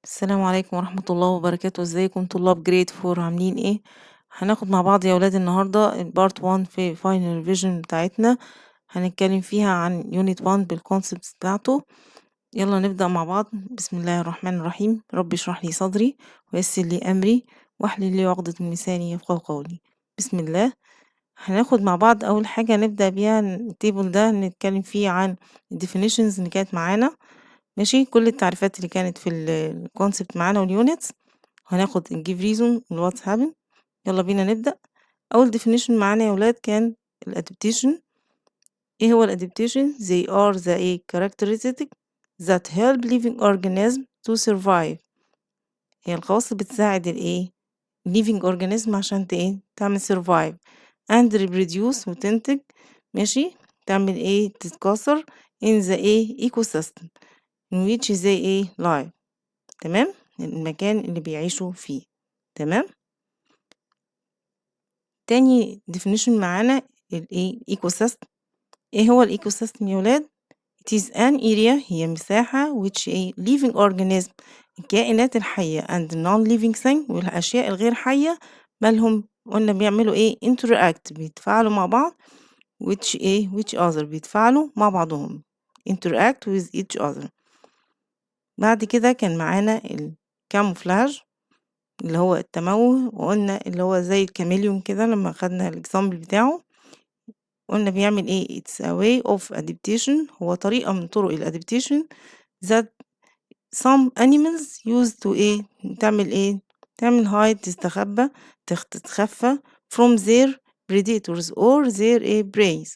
السلام عليكم ورحمة الله وبركاته، ازيكم طلاب جريد 4 عاملين ايه؟ هناخد مع بعض يا ولاد النهاردة البارت 1 في فاينل ريفيجن بتاعتنا. هنتكلم فيها عن يونت 1 بالكونسبتس بتاعته. يلا نبدأ مع بعض. بسم الله الرحمن الرحيم. رب اشرح لي صدري ويسر لي أمري واحلل لي عقدة من لساني يفقهوا قولي. بسم الله. هناخد مع بعض أول حاجة نبدأ بيها التيبل ده نتكلم فيه عن الديفينيشنز اللي كانت معانا. ماشي، كل التعريفات اللي كانت في الكونسبت معانا واليونتس. هناخد الجيف ريزون والواتس هابن. يلا بينا نبدأ. أول definition معانا يا ولاد كان الادابتيشن. ايه هو الادابتيشن؟ they are the a characteristic that help living organism to survive. هي الخواص اللي بتساعد الايه living organism عشان ايه تعمل survive and reproduce وتنتج. ماشي، تعمل ايه تتكاثر in the a ecosystem in which they ايه live. تمام، المكان اللي بيعيشوا فيه. تمام. تاني definition معانا الايه ecosystem. ايه هو الايكو سيستم يا ولاد؟ it is an area هي مساحة which a living organism الكائنات الحية and non-living thing والأشياء الغير حية مالهم قلنا بيعملوا ايه interact بيتفاعلوا مع بعض which other بيتفاعلوا مع بعضهم interact with each other. بعد كده كان معانا الكاموفلاج اللي هو التموه، وقلنا اللي هو زي الكاميليون كده لما خدنا الاكزامبل بتاعه قلنا بيعمل ايه it's a way of adaptation هو طريقة من طرق الادابتيشن that some animals use to ايه تعمل ايه تعمل hide تستخبى تتخفى from their predators or their ايه preys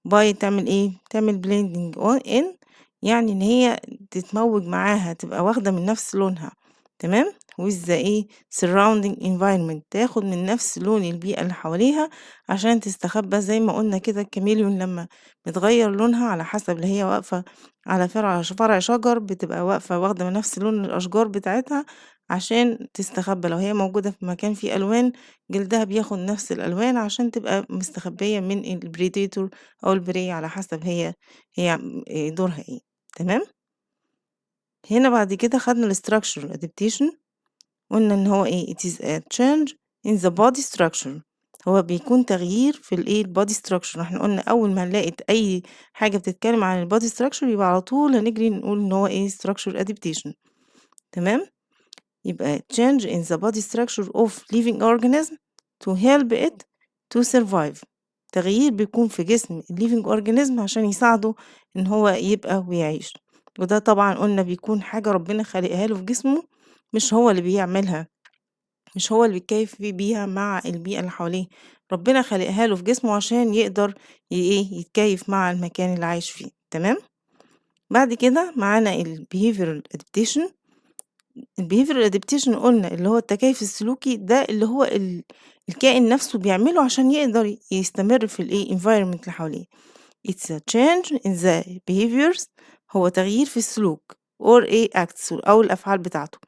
by تعمل ايه تعمل blending in يعني ان هي تتموج معاها تبقى واخدة من نفس لونها. تمام، with the ايه surrounding environment تاخد من نفس لون البيئة اللي حواليها عشان تستخبى زي ما قلنا كده الكاميليون لما بتغير لونها على حسب اللي هي واقفة على فرع شجر بتبقى واقفة واخدة من نفس لون الأشجار بتاعتها عشان تستخبى. لو هي موجودة في مكان فيه ألوان جلدها بياخد نفس الألوان عشان تبقى مستخبية من البريديتور أو البري على حسب هي دورها ايه. تمام. هنا بعد كده خدنا الstructure adaptation قلنا ان هو ايه it is a change in the body structure هو بيكون تغيير في الايه البادي structure. احنا قلنا اول ما نلاقي اي حاجة بتتكلم عن البادي structure يبقى على طول هنجري نقول ان هو ايه structure adaptation. تمام، يبقى change in the body structure of living organism to help it to survive تغيير بيكون في جسم living organism عشان يساعده ان هو يبقى ويعيش. وده طبعا قلنا بيكون حاجة ربنا خلقها له في جسمه، مش هو اللي بيعملها، مش هو اللي بيتكيف بيها مع البيئة اللي حواليه، ربنا خلقها له في جسمه عشان يقدر ايه يتكيف مع المكان اللي عايش فيه. تمام. بعد كده معانا ال behavioral adaptation. ال behavioral adaptation قلنا اللي هو التكيف السلوكي ده اللي هو الكائن نفسه بيعمله عشان يقدر يستمر في الايه environment اللي حواليه. It's a change in the behaviors هو تغيير في السلوك or a acts أو الأفعال بتاعته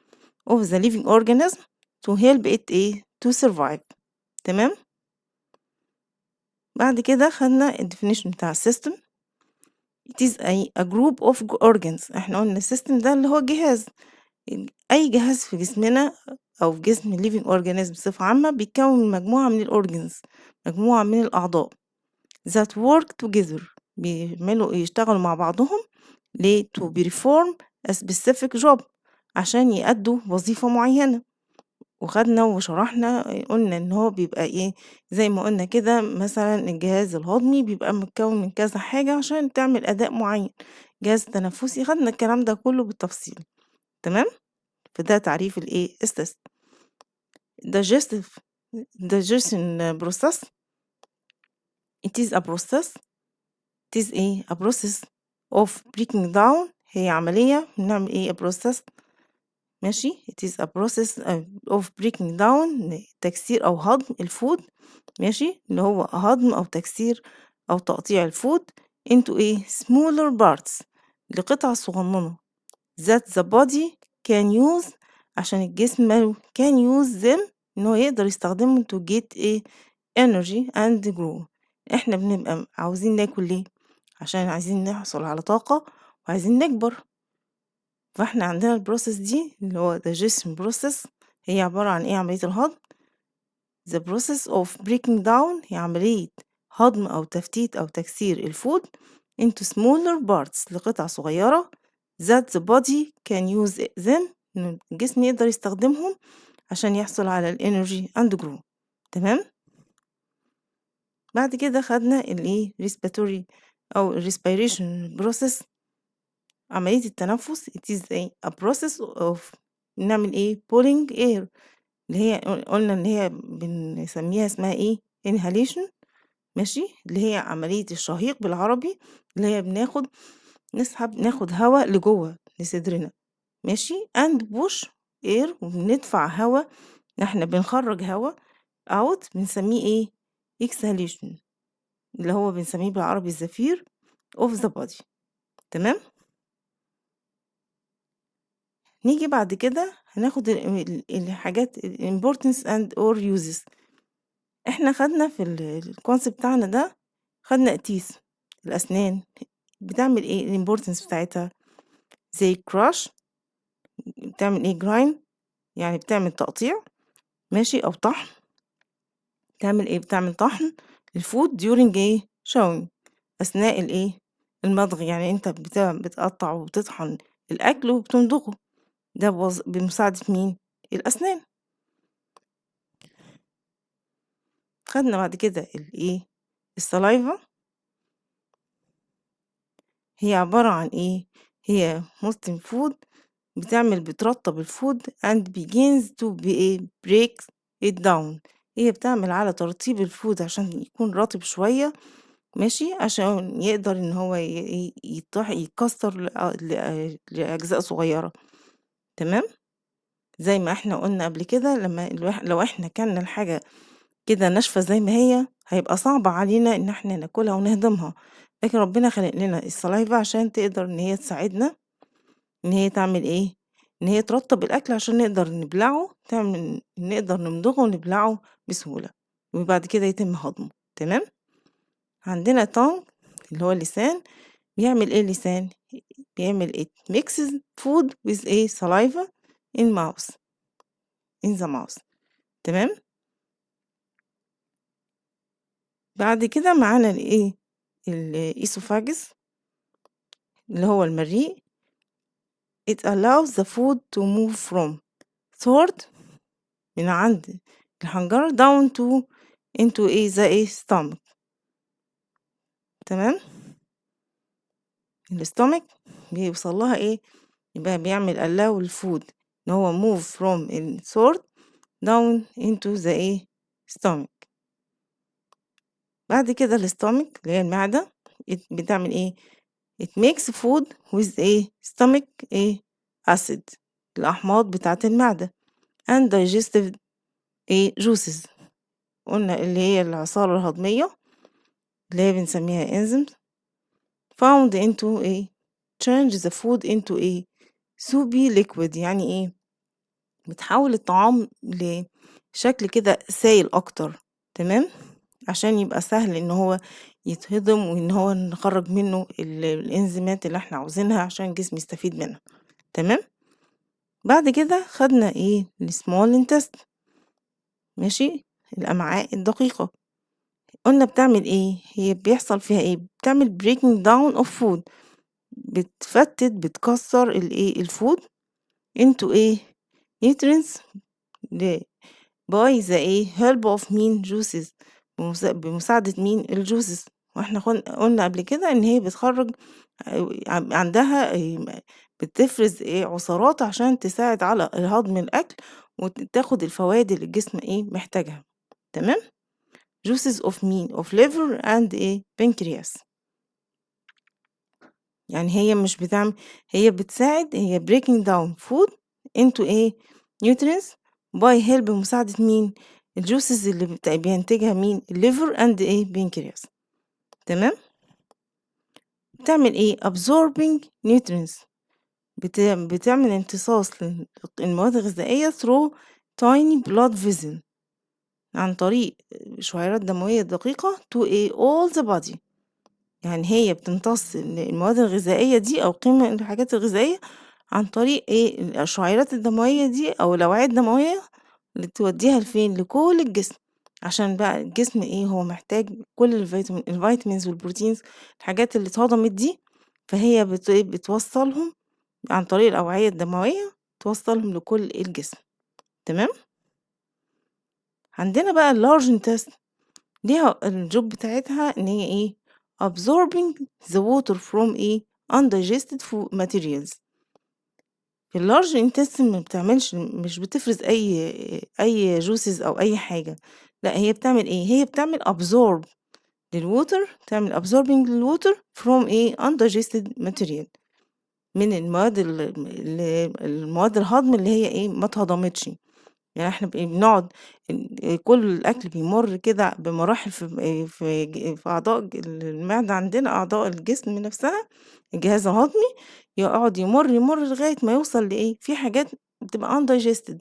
of the living organism to help it ايه to survive. تمام. بعد كده خدنا ال definition بتاع system. It is a group of organs. احنا قلنا system ده اللي هو جهاز، أي جهاز في جسمنا أو في جسم living organism بصفة عامة بيتكون من مجموعة من الأورجنز، مجموعة من الأعضاء that work together بيعملوا يشتغلوا مع بعضهم ليه to perform a specific job عشان يأدوا وظيفة معينة. وخدنا وشرحنا قلنا ان هو بيبقى ايه زي ما قلنا كده مثلا الجهاز الهضمي بيبقى متكون من كذا حاجة عشان تعمل أداء معين، جهاز تنفسي خدنا الكلام ده كله بالتفصيل. تمام، فده تعريف الايه السيستم. digestive digestion process it is a process it is a process of breaking down هي عملية بنعمل ايه a process. ماشي it is a process of breaking down تكسير أو هضم الفود. ماشي، اللي هو هضم أو تكسير أو تقطيع الفود into a smaller parts لقطع صغننة that the body can use عشان الجسم ماله can use them إن هو يقدر يستخدمهم to get a energy and grow. إحنا بنبقى عاوزين ناكل ليه؟ عشان عايزين نحصل على طاقة وعايزين نكبر. فإحنا عندنا الprocess دي اللي هو digestion process هي عبارة عن إيه عملية الهضم the process of breaking down هي عملية هضم أو تفتيت أو تكسير الفود into smaller parts لقطع صغيرة that the body can use them إن الجسم يقدر يستخدمهم عشان يحصل على الenergy and grow تمام؟ بعد كده خدنا الإيه respiratory أو respiration process عملية التنفس it is a process of نعمل إيه pulling air اللي هي قلنا إن هي بنسميها اسمها إيه inhalation ماشي اللي هي عملية الشهيق بالعربي اللي هي ناخد هوا لجوه لصدرنا ماشي and push air وبندفع هوا احنا بنخرج هوا out بنسميه ايه exhalation اللي هو بنسميه بالعربي الزفير of the body تمام نيجي بعد كده هناخد الحاجات importance and or uses احنا خدنا في الكونسيبت بتاعنا ده خدنا التيث الأسنان بتعمل ايه الامبورتنس بتاعتها زي crush بتعمل ايه grind يعني بتعمل تقطيع ماشي أو طحن تعمل ايه بتعمل طحن الفود during ايه chewing أثناء الايه المضغ يعني انت بتقطع وبتطحن الأكل وبتمضغه ده بمساعدة مين الأسنان خدنا بعد كده الايه السلايفا هي عبارة عن ايه هي مسلم فود بترطب الفود and begins to break it down هي بتعمل على ترطيب الفود عشان يكون رطب شوية ماشي عشان يقدر ان هو يتكسر لأجزاء صغيرة تمام زي ما احنا قلنا قبل كده لو احنا كلنا الحاجة كده ناشفة زي ما هي هيبقى صعب علينا ان احنا ناكلها ونهضمها لكن ربنا خلق لنا السلايفا عشان تقدر ان هي تساعدنا ان هي تعمل ايه ان هي ترطب الاكل عشان نقدر نبلعه نقدر نمضغه ونبلعه بسهولة وبعد كده يتم هضمه تمام عندنا tongue اللي هو اللسان بيعمل ايه اللسان بيعمل it mixes food with a saliva in the mouth تمام بعد كده معانا الايه الإيسوفاجس اللي هو المريء it allows the food to move from throat من عند الحنجرة down into the stomach تمام الستومك بيوصل لها ايه يبقى بيعمل allow الفود ان هو move from throat down into the stomach بعد كده الستومك اللي هي المعدة بتعمل ايه it makes food with stomach acid الأحماض بتاعة المعدة and digestive juices قلنا اللي هي العصارة الهضمية اللي هي بنسميها enzymes found into change the food into soupy liquid يعني ايه بتحول الطعام لشكل كده سائل اكتر تمام عشان يبقى سهل ان هو يتهضم وان هو نخرج منه الانزيمات اللي احنا عاوزينها عشان الجسم يستفيد منها تمام بعد كده خدنا السمول انتست ماشي الامعاء الدقيقة قلنا بتعمل هي بيحصل فيها بتعمل breaking down of food بتكسر الفود into nutrients by the help of مين juices بمساعدة مين الجوسز واحنا قلنا قبل كده ان هي بتخرج عندها بتفرز عصارات عشان تساعد على هضم الاكل وتاخد الفوائد اللي الجسم محتاجها تمام juices of مين of liver and pancreas يعني هي مش بتعمل هي بتساعد هي breaking down food into nutrients by help بمساعدة مين الجوسز اللي بينتجها مين الليفر اند بنكرياس تمام بتعمل absorbing nutrients بتعمل امتصاص للمواد الغذائية through tiny blood vessel عن طريق شعيرات دموية دقيقة to all the body يعني هي بتمتص المواد الغذائية دي أو قيمة الحاجات الغذائية عن طريق إيه، الشعيرات الدموية دي أو الأوعية الدموية اللي توديها لفين، لكل الجسم، عشان بقى الجسم إيه، هو محتاج كل الvitamins والproteins الحاجات اللي اتهضمت دي، فهي بتوصّلهم عن طريق الأوعية الدموية، توصّلهم لكل الجسم، تمام؟ عندنا بقى الlarge intestine ليها الjob بتاعتها إن هي إيه، absorbing the water from إيه، undigested materials. الlarge intestine ما بتعملش مش بتفرز أي juices أو أي حاجة، لأ هي بتعمل إيه، هي بتعمل absorb للwater، تعمل absorbing للwater from إيه، undigested material من المواد الهضم اللي هي إيه، ما اتهضمتش. يعني إحنا بنقعد كل الأكل بيمُر كده بمراحل في أعضاء المعدة عندنا، أعضاء الجسم نفسها، الجهاز الهضمي، يقعد يمُر لغاية ما يوصل لإيه، في حاجات بتبقى undigested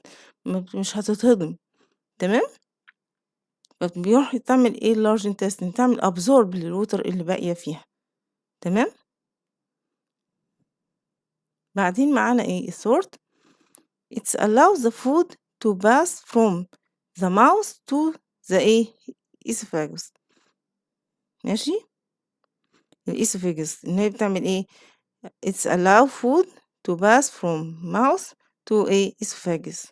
مش هتتهضم، تمام؟ فبيروح تعمل إيه الlarge intestine تعمل absorb للwater اللي باقية فيها، تمام؟ بعدين معانا إيه الsort it allows the food to pass from the mouth to the إيه esophagus ماشي؟ الesophagus إن هي بتعمل إيه it's allow food to pass from mouth to إيه esophagus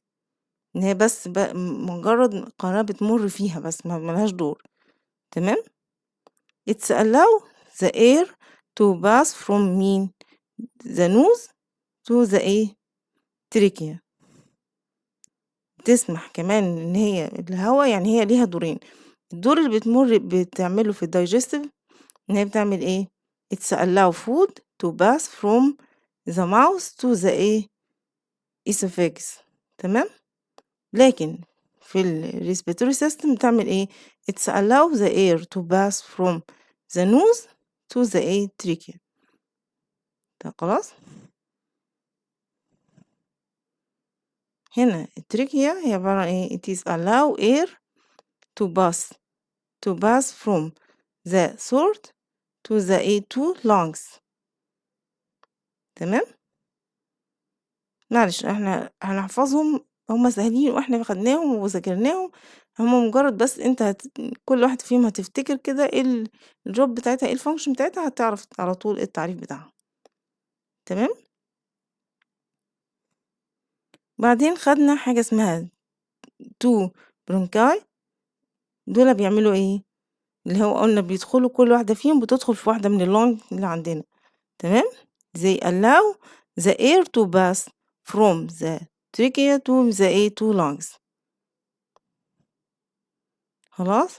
إن هي بس مجرد قناة بتمر فيها بس ما لهاش دور، تمام؟ it's allow the air to pass from مين the nose to the إيه trachea تسمح كمان إن هي الهوا يعني هي ليها دورين، الدور اللي بتعمله في الdigestive إن هي بتعمل إيه it's allow food to pass from the mouth to the إيه esophagus تمام، لكن في الrespiratory system بتعمل إيه it's allow the air to pass from the nose to the إيه trachea طب خلاص. هنا التريكيا هي عبارة عن إيه it is allow air to pass from the throat to the إيه to lungs تمام. معلش إحنا هنحفظهم هُم سهلين وإحنا خدناهم وذاكرناهم، هُم مجرد بس أنت كل واحدة فيهم هتفتكر كده إيه الjob بتاعتها، إيه الfunction بتاعتها، هتعرف على طول إيه التعريف بتاعها، تمام. بعدين خدنا حاجة اسمها 2 bronchi دول بيعملوا إيه، اللي هو قُلنا بيدخلوا كل واحدة فيهم بتدخل في واحدة من الlung اللي عندنا، تمام. they allow the air to pass from the trachea to the إيه to lungs خلاص.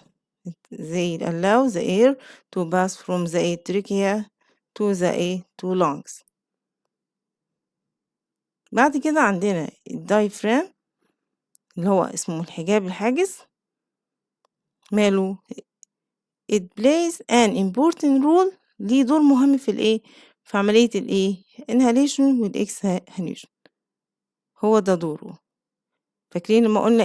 they allow the air to pass from the trachea to the to lungs. بعد كده عندنا الdiaphragm اللي هو اسمه الحجاب الحاجز ماله it plays an important role ليه دور مهم في عملية inhalation والexhalation هو ده دوره. فاكرين لما قلنا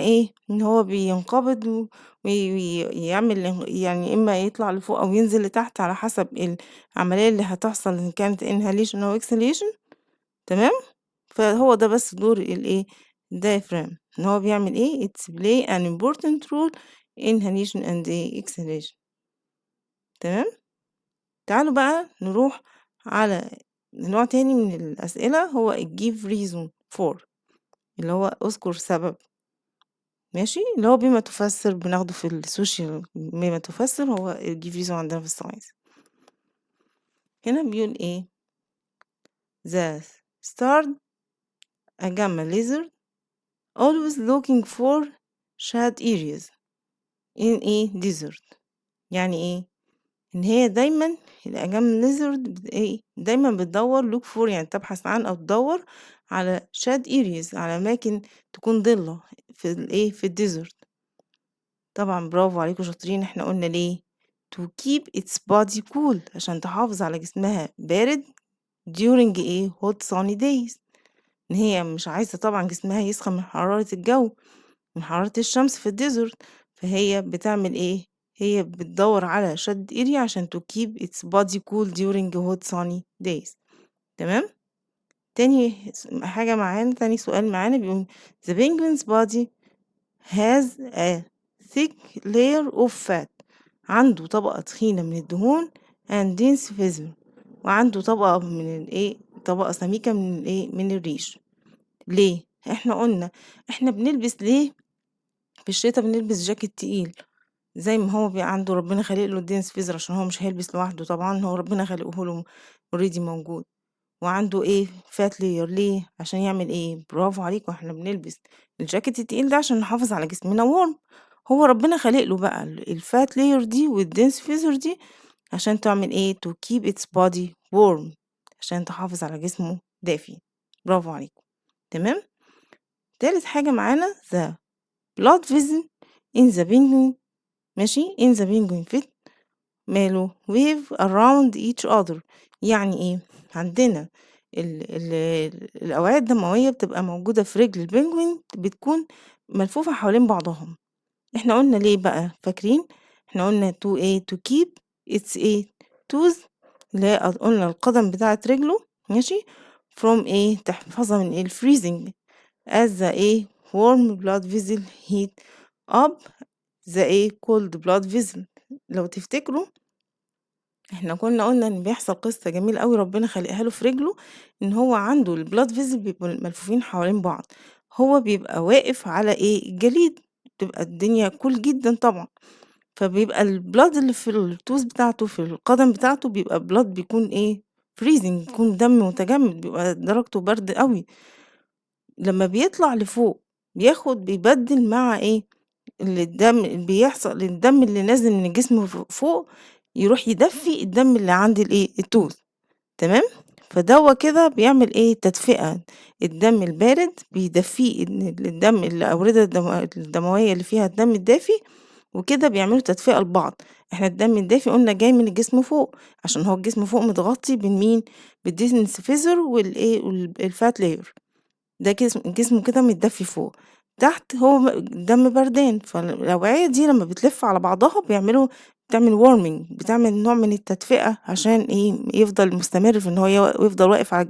إن هو بينقبض ويعمل يعني إما يطلع لفوق أو ينزل لتحت على حسب العملية اللي هتحصل إن كانت inhalation أو exhalation تمام؟ فهو ده بس دور الdiaphragm إن هو بيعمل it's play an important role in inhalation and exhalation تمام؟ تعالوا بقى نروح على نوع تاني من الأسئلة هو give reason for اللي هو اذكر سبب ماشي اللي هو بما تفسر بناخده في السوشيال بما تفسر هو give reason عندنا في الساينس هنا بيقول the starred a gamma lizard always looking for shade areas in desert يعني إن هي دايما الأجام lizard دايما بتدور look for يعني تبحث عن أو تدور على shade areas على أماكن تكون ضلة في الديزرت طبعا برافو عليكم شاطرين احنا قلنا ليه to keep its body cool عشان تحافظ على جسمها بارد during hot sunny days إن هي مش عايزة طبعا جسمها يسخن من حرارة الجو من حرارة الشمس في الديزرت فهي بتعمل هي بتدور على شد area عشان to keep its body cool during hot sunny days تمام تاني سؤال معانا بيقول the penguin's body has a thick layer of fat. عنده طبقة تخينة من الدهون and dense feather. وعنده طبقة من طبقة سميكة من الريش. ليه؟ احنا قلنا احنا بنلبس ليه في الشتا بنلبس جاكيت تقيل زي ما هو عنده ربنا خالق له الدنس فيزر عشان هو مش هيلبس لوحده طبعا هو ربنا خالقه له اوريدي موجود وعنده فات لير ليه عشان يعمل برافو عليكم احنا بنلبس الجاكيت التقيل ده عشان نحافظ على جسمنا وورم هو ربنا خالق له بقى الفات لير دي والدنس فيزر دي عشان تعمل to keep its body warm عشان تحافظ على جسمه دافي برافو عليكم تمام تالت حاجة معانا the blood vessel in the penguin ماشي in the penguin fit ماله wave around each other يعني عندنا الأوعية الدموية بتبقى موجودة في رجل البنجوين بتكون ملفوفة حوالين بعضهم احنا قلنا ليه بقى فاكرين احنا قلنا to keep its toes اللي هي قلنا القدم بتاعت رجله ماشي from تحفظها من freezing as the warm blood vessel heat up the cold blood vessel لو تفتكروا احنا كنا قلنا ان بيحصل قصة جميلة قوي ربنا خلقها له في رجله ان هو عنده البلاد فيزل بيبقوا ملفوفين حوالين بعض هو بيبقى واقف على الجليد بتبقى الدنيا كول جدا طبعا فبيبقى البلاد اللي في التوز بتاعته في القدم بتاعته بيبقى بلاد بيكون فريزنج بيكون دم متجمد بيبقى درجته برد قوي لما بيطلع لفوق بيبدل مع الدم بيحصل الدم اللي نازل من الجسم فوق يروح يدفي الدم اللي عند التوز تمام فدوا كده بيعمل تدفئة الدم البارد بيدفيه الدم الأوردة الدموية اللي فيها الدم الدافي وكده بيعملوا تدفئة لبعض احنا الدم الدافي قلنا جاي من الجسم فوق عشان هو الجسم فوق متغطي بالمين بالديسنس فيزر والفات لاير ده جسمه كده متدفي فوق تحت هو الدم بردان فالأوعية دي لما بتلف على بعضها بتعمل وارمينج بتعمل نوع من التدفئة عشان يفضل مستمر في ان هو يفضل واقف على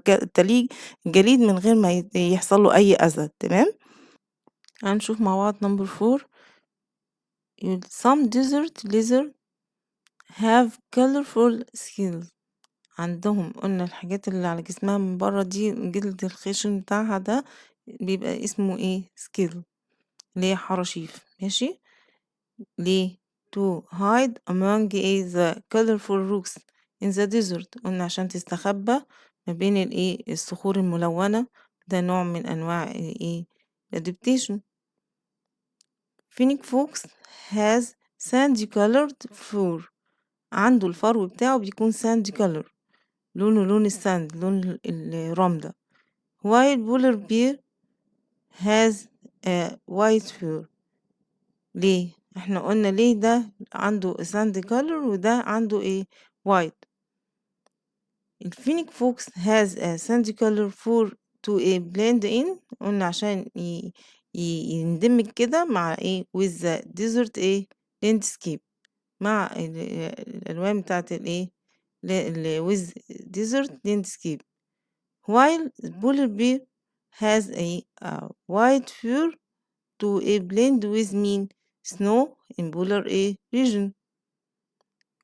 الجليد من غير ما يحصل له اي اذى تمام هنشوف مع بعض نمبر 4 some desert lizard have colorful scales عندهم قلنا الحاجات اللي على جسمها من بره دي الجلد الخشن بتاعها ده بيبقى اسمه سكيل اللي هي حراشيف ماشي ليه to hide among the colorful rocks in the desert قلنا عشان تستخبى ما بين الصخور الملونة ده نوع من انواع adaptation Phoenix fox has sandy colored fur عنده الفرو بتاعه بيكون sandy color لونه لون الساند لون الرملة while polar bear has a white fur ليه احنا قلنا ليه ده عنده ساند كولر وده عنده white الفينيك فوكس has a sandy color for to blend in قلنا عشان يندمج كده مع with the desert landscape مع الالوان بتاعت with desert landscape while polar bear has a white fur to blend with mean snow in polar region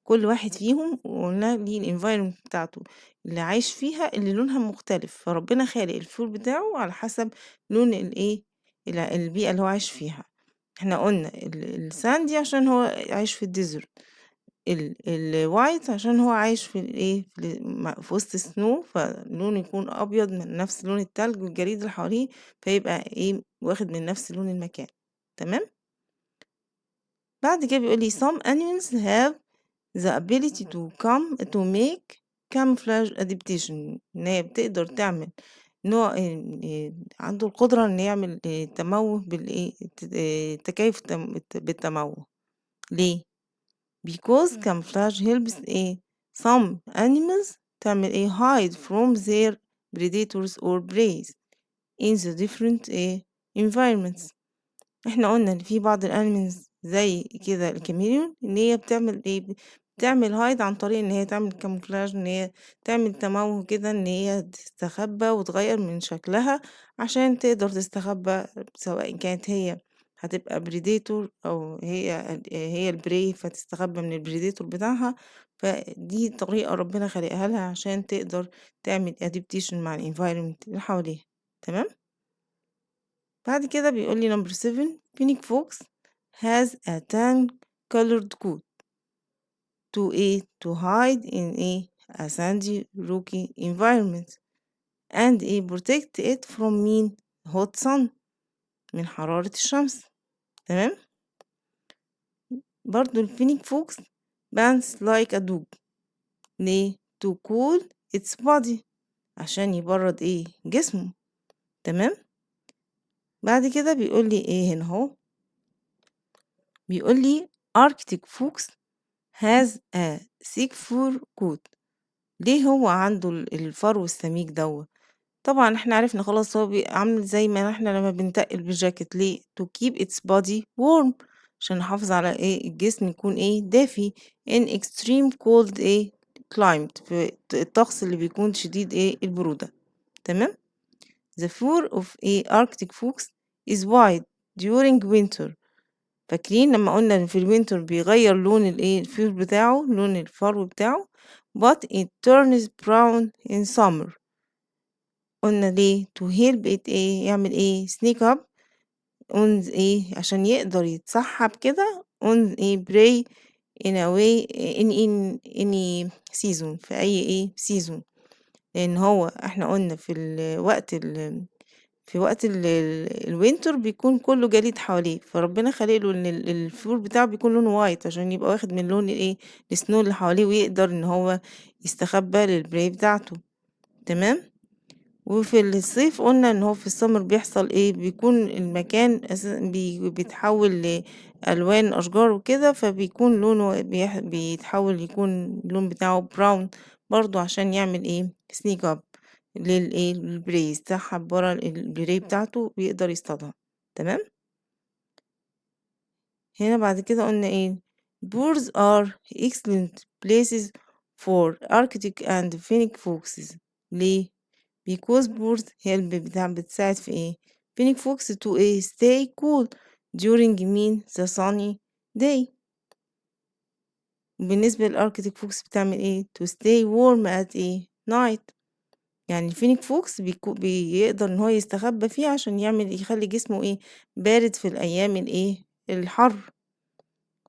كل واحد فيهم وقلنا ليه الانفايرمنت بتاعته اللي عايش فيها اللي لونها مختلف فربنا خالق الفور بتاعه على حسب لون البيئة اللي هو عايش فيها احنا قلنا الساندي عشان هو عايش في الديزرت الوايت عشان هو عايش في وسط سنو فلونه يكون ابيض من نفس لون التلج والجليد اللي حواليه فيبقى واخد من نفس لون المكان تمام بعد كده بيقولي some animals have the ability to make camouflage adaptation ان هي بتقدر تعمل نوع عنده القدرة ان يعمل تموه تكيف بالتموه ليه because camouflage helps some animals تعمل hide from their predators or prey in the different environments احنا قلنا ان في بعض الانيمالز زي كده الكاميليون ان هي بتعمل تعمل hide عن طريق إن هي تعمل camouflage، إن هي تعمل تموه كده، إن هي تستخبى وتغيّر من شكلها عشان تقدر تستخبى، سواء كانت هي هتبقى predator أو هي الprey فتستخبى من الpredator بتاعها. فدي طريقة ربنا خالقها لها عشان تقدر تعمل adaptation مع الenvironment اللي حواليها. تمام؟ بعد كده بيقول لي number 7 Phoenix Fox has a tan colored coat to hide in a sandy rocky environment and protect it from hot sun من حرارة الشمس. تمام. برضو الفينيك فوكس pants like a dog ليه to cool its body عشان يبرد جسمه. تمام. بعد كده بيقول لي هنا اهو، بيقول لي Arctic fox has a thick fur coat. ليه هو عنده الفرو السميك دوت؟ طبعا احنا عرفنا خلاص، هو عامل زي ما احنا لما بنتقل بالجاكيت. ليه؟ to keep its body warm عشان نحافظ على الجسم يكون دافي in extreme cold climate في الطقس اللي بيكون شديد البرودة. تمام. the fur of Arctic fox is white during winter. فاكرين لما قلنا إن في الوينتر بيغير لون الفيل بتاعه، لون الفرو بتاعه، but it turns brown in summer. قلنا ليه؟ to help it يعمل sneak up on عشان يقدر يتسحب كده on prey in a way in any season، في أي season. لأن هو احنا قلنا في وقت الوينتر بيكون كله جليد حواليه، فربنا خلق له ان الفور بتاعه بيكون لونه وايت عشان يبقى واخد من لون السنو اللي حواليه، ويقدر ان هو يستخبى للبراي بتاعته. تمام. وفي الصيف قلنا ان هو في السمر بيحصل بيكون المكان بيتحول لألوان أشجار وكده، فبيكون لونه بيتحول يكون اللون بتاعه براون برضو عشان يعمل سنيك اب للبري، يستخبى برا البري بتاعته ويقدر يصطادها. تمام. هنا بعد كده قلنا birds are excellent places for Arctic and Finnic foxes. ليه؟ because birds help بتساعد في Finnic fox to stay cool during the sunny day. بالنسبة للأركتيك فوكس بتعمل to stay warm at night. يعني الفينيك فوكس بيقدر ان هو يستخبى فيه عشان يخلي جسمه بارد في الأيام الحر.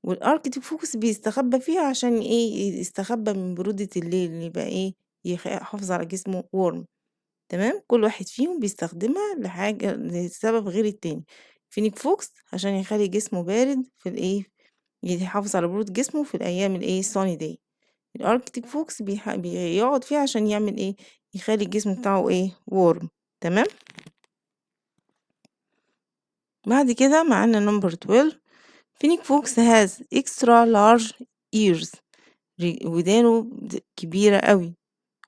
والأركتيك فوكس بيستخبى فيه عشان يستخبى من برودة الليل، اللي يبقى يحافظ على جسمه warm. تمام. كل واحد فيهم بيستخدمها لسبب غير التاني. فينيك فوكس عشان يخلي جسمه بارد في يحافظ على برودة جسمه في الأيام sunny day. الأركتيك فوكس بيقعد فيه عشان يعمل يخلي الجسم بتاعه warm. تمام. بعد كده معانا number 12 فينيك فوكس has extra large ears. ودانه كبيرة قوي.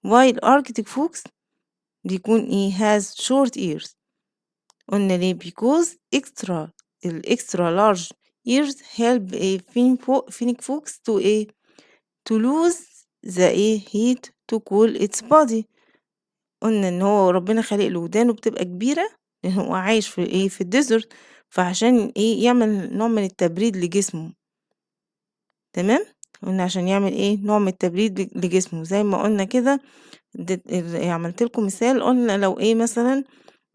while Arctic fox بيكون has short ears. قلنا ليه؟ because extra large ears help Finnic fox to lose the heat to cool its body. قلنا ان هو ربنا خلق له ودانه بتبقى كبيرة لان هو عايش في الديزرت، فعشان يعمل نوع من التبريد لجسمه. تمام. قلنا عشان يعمل نوع من التبريد لجسمه، زي ما قلنا كده. عملت لكم مثال، قلنا لو مثلا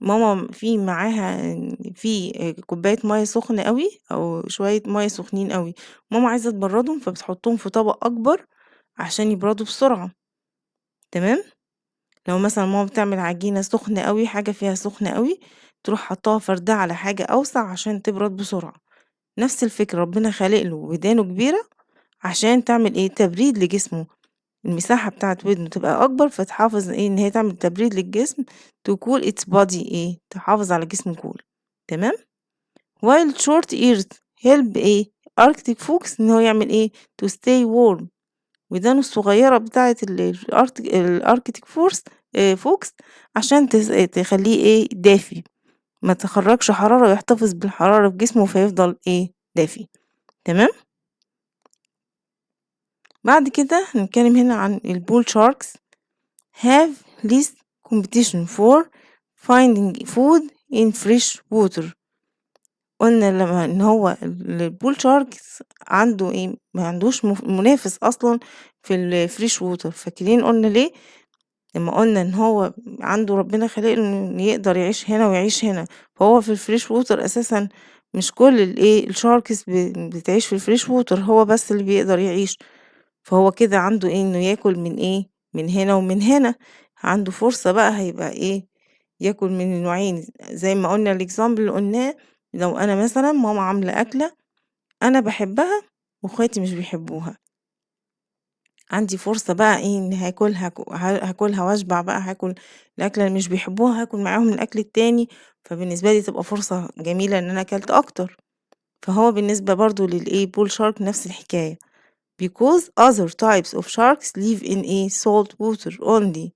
ماما معاها في كوباية مية سخنة قوي او شوية مية سخنين قوي، ماما عايزة تبردهم فبتحطهم في طبق اكبر عشان يبردوا بسرعة. تمام. لو مثلا ماما بتعمل عجينة سخنة قوي، حاجة فيها سخنة قوي، تروح حطها فردها على حاجة اوسع عشان تبرد بسرعة. نفس الفكرة، ربنا خالق له ودانه كبيرة عشان تعمل تبريد لجسمه. المساحة بتاعت ودنه تبقى أكبر فتحافظ إن هي تعمل تبريد للجسم to cool its body تحافظ على جسمه كول. تمام. while short ears help Arctic fox إن هو يعمل to stay warm. ودانه الصغيرة بتاعت الأركتيك فوكس عشان تخليه دافي، ما تخرجش حرارة ويحتفظ بالحرارة في جسمه فيفضل دافي. تمام. بعد كده هنتكلم هنا عن الbull sharks have less competition for finding food in fresh water. قلنا لما إن هو الbull sharks عنده إيه، ما عندوش منافس أصلًا في الfresh water. فاكرين قلنا ليه؟ لما قلنا إن هو عنده ربنا خالق له إنه يقدر يعيش هنا ويعيش هنا، فهو في الfresh water أساسًا مش كل الsharks بتعيش في الfresh water، هو بس اللي بيقدر يعيش. فهو كده عنده إيه، إنه ياكل من إيه، من هنا ومن هنا، عنده فرصة بقى هيبقى إيه، ياكل من النوعين. زي ما قلنا الexample اللي قلناه، لو أنا مثلًا ماما عاملة أكلة أنا باحبها واخواتي مش بيحبوها، عندي فرصة بقى إيه، إني هاكلها واشبع بقى، هاكل الأكلة اللي مش بيحبوها، هاكل معاهم الأكل التاني، فبالنسبة لي تبقى فرصة جميلة إن أنا أكلت أكتر. فهو بالنسبة برضه bull shark نفس الحكاية. Because other types of sharks live in salt water only.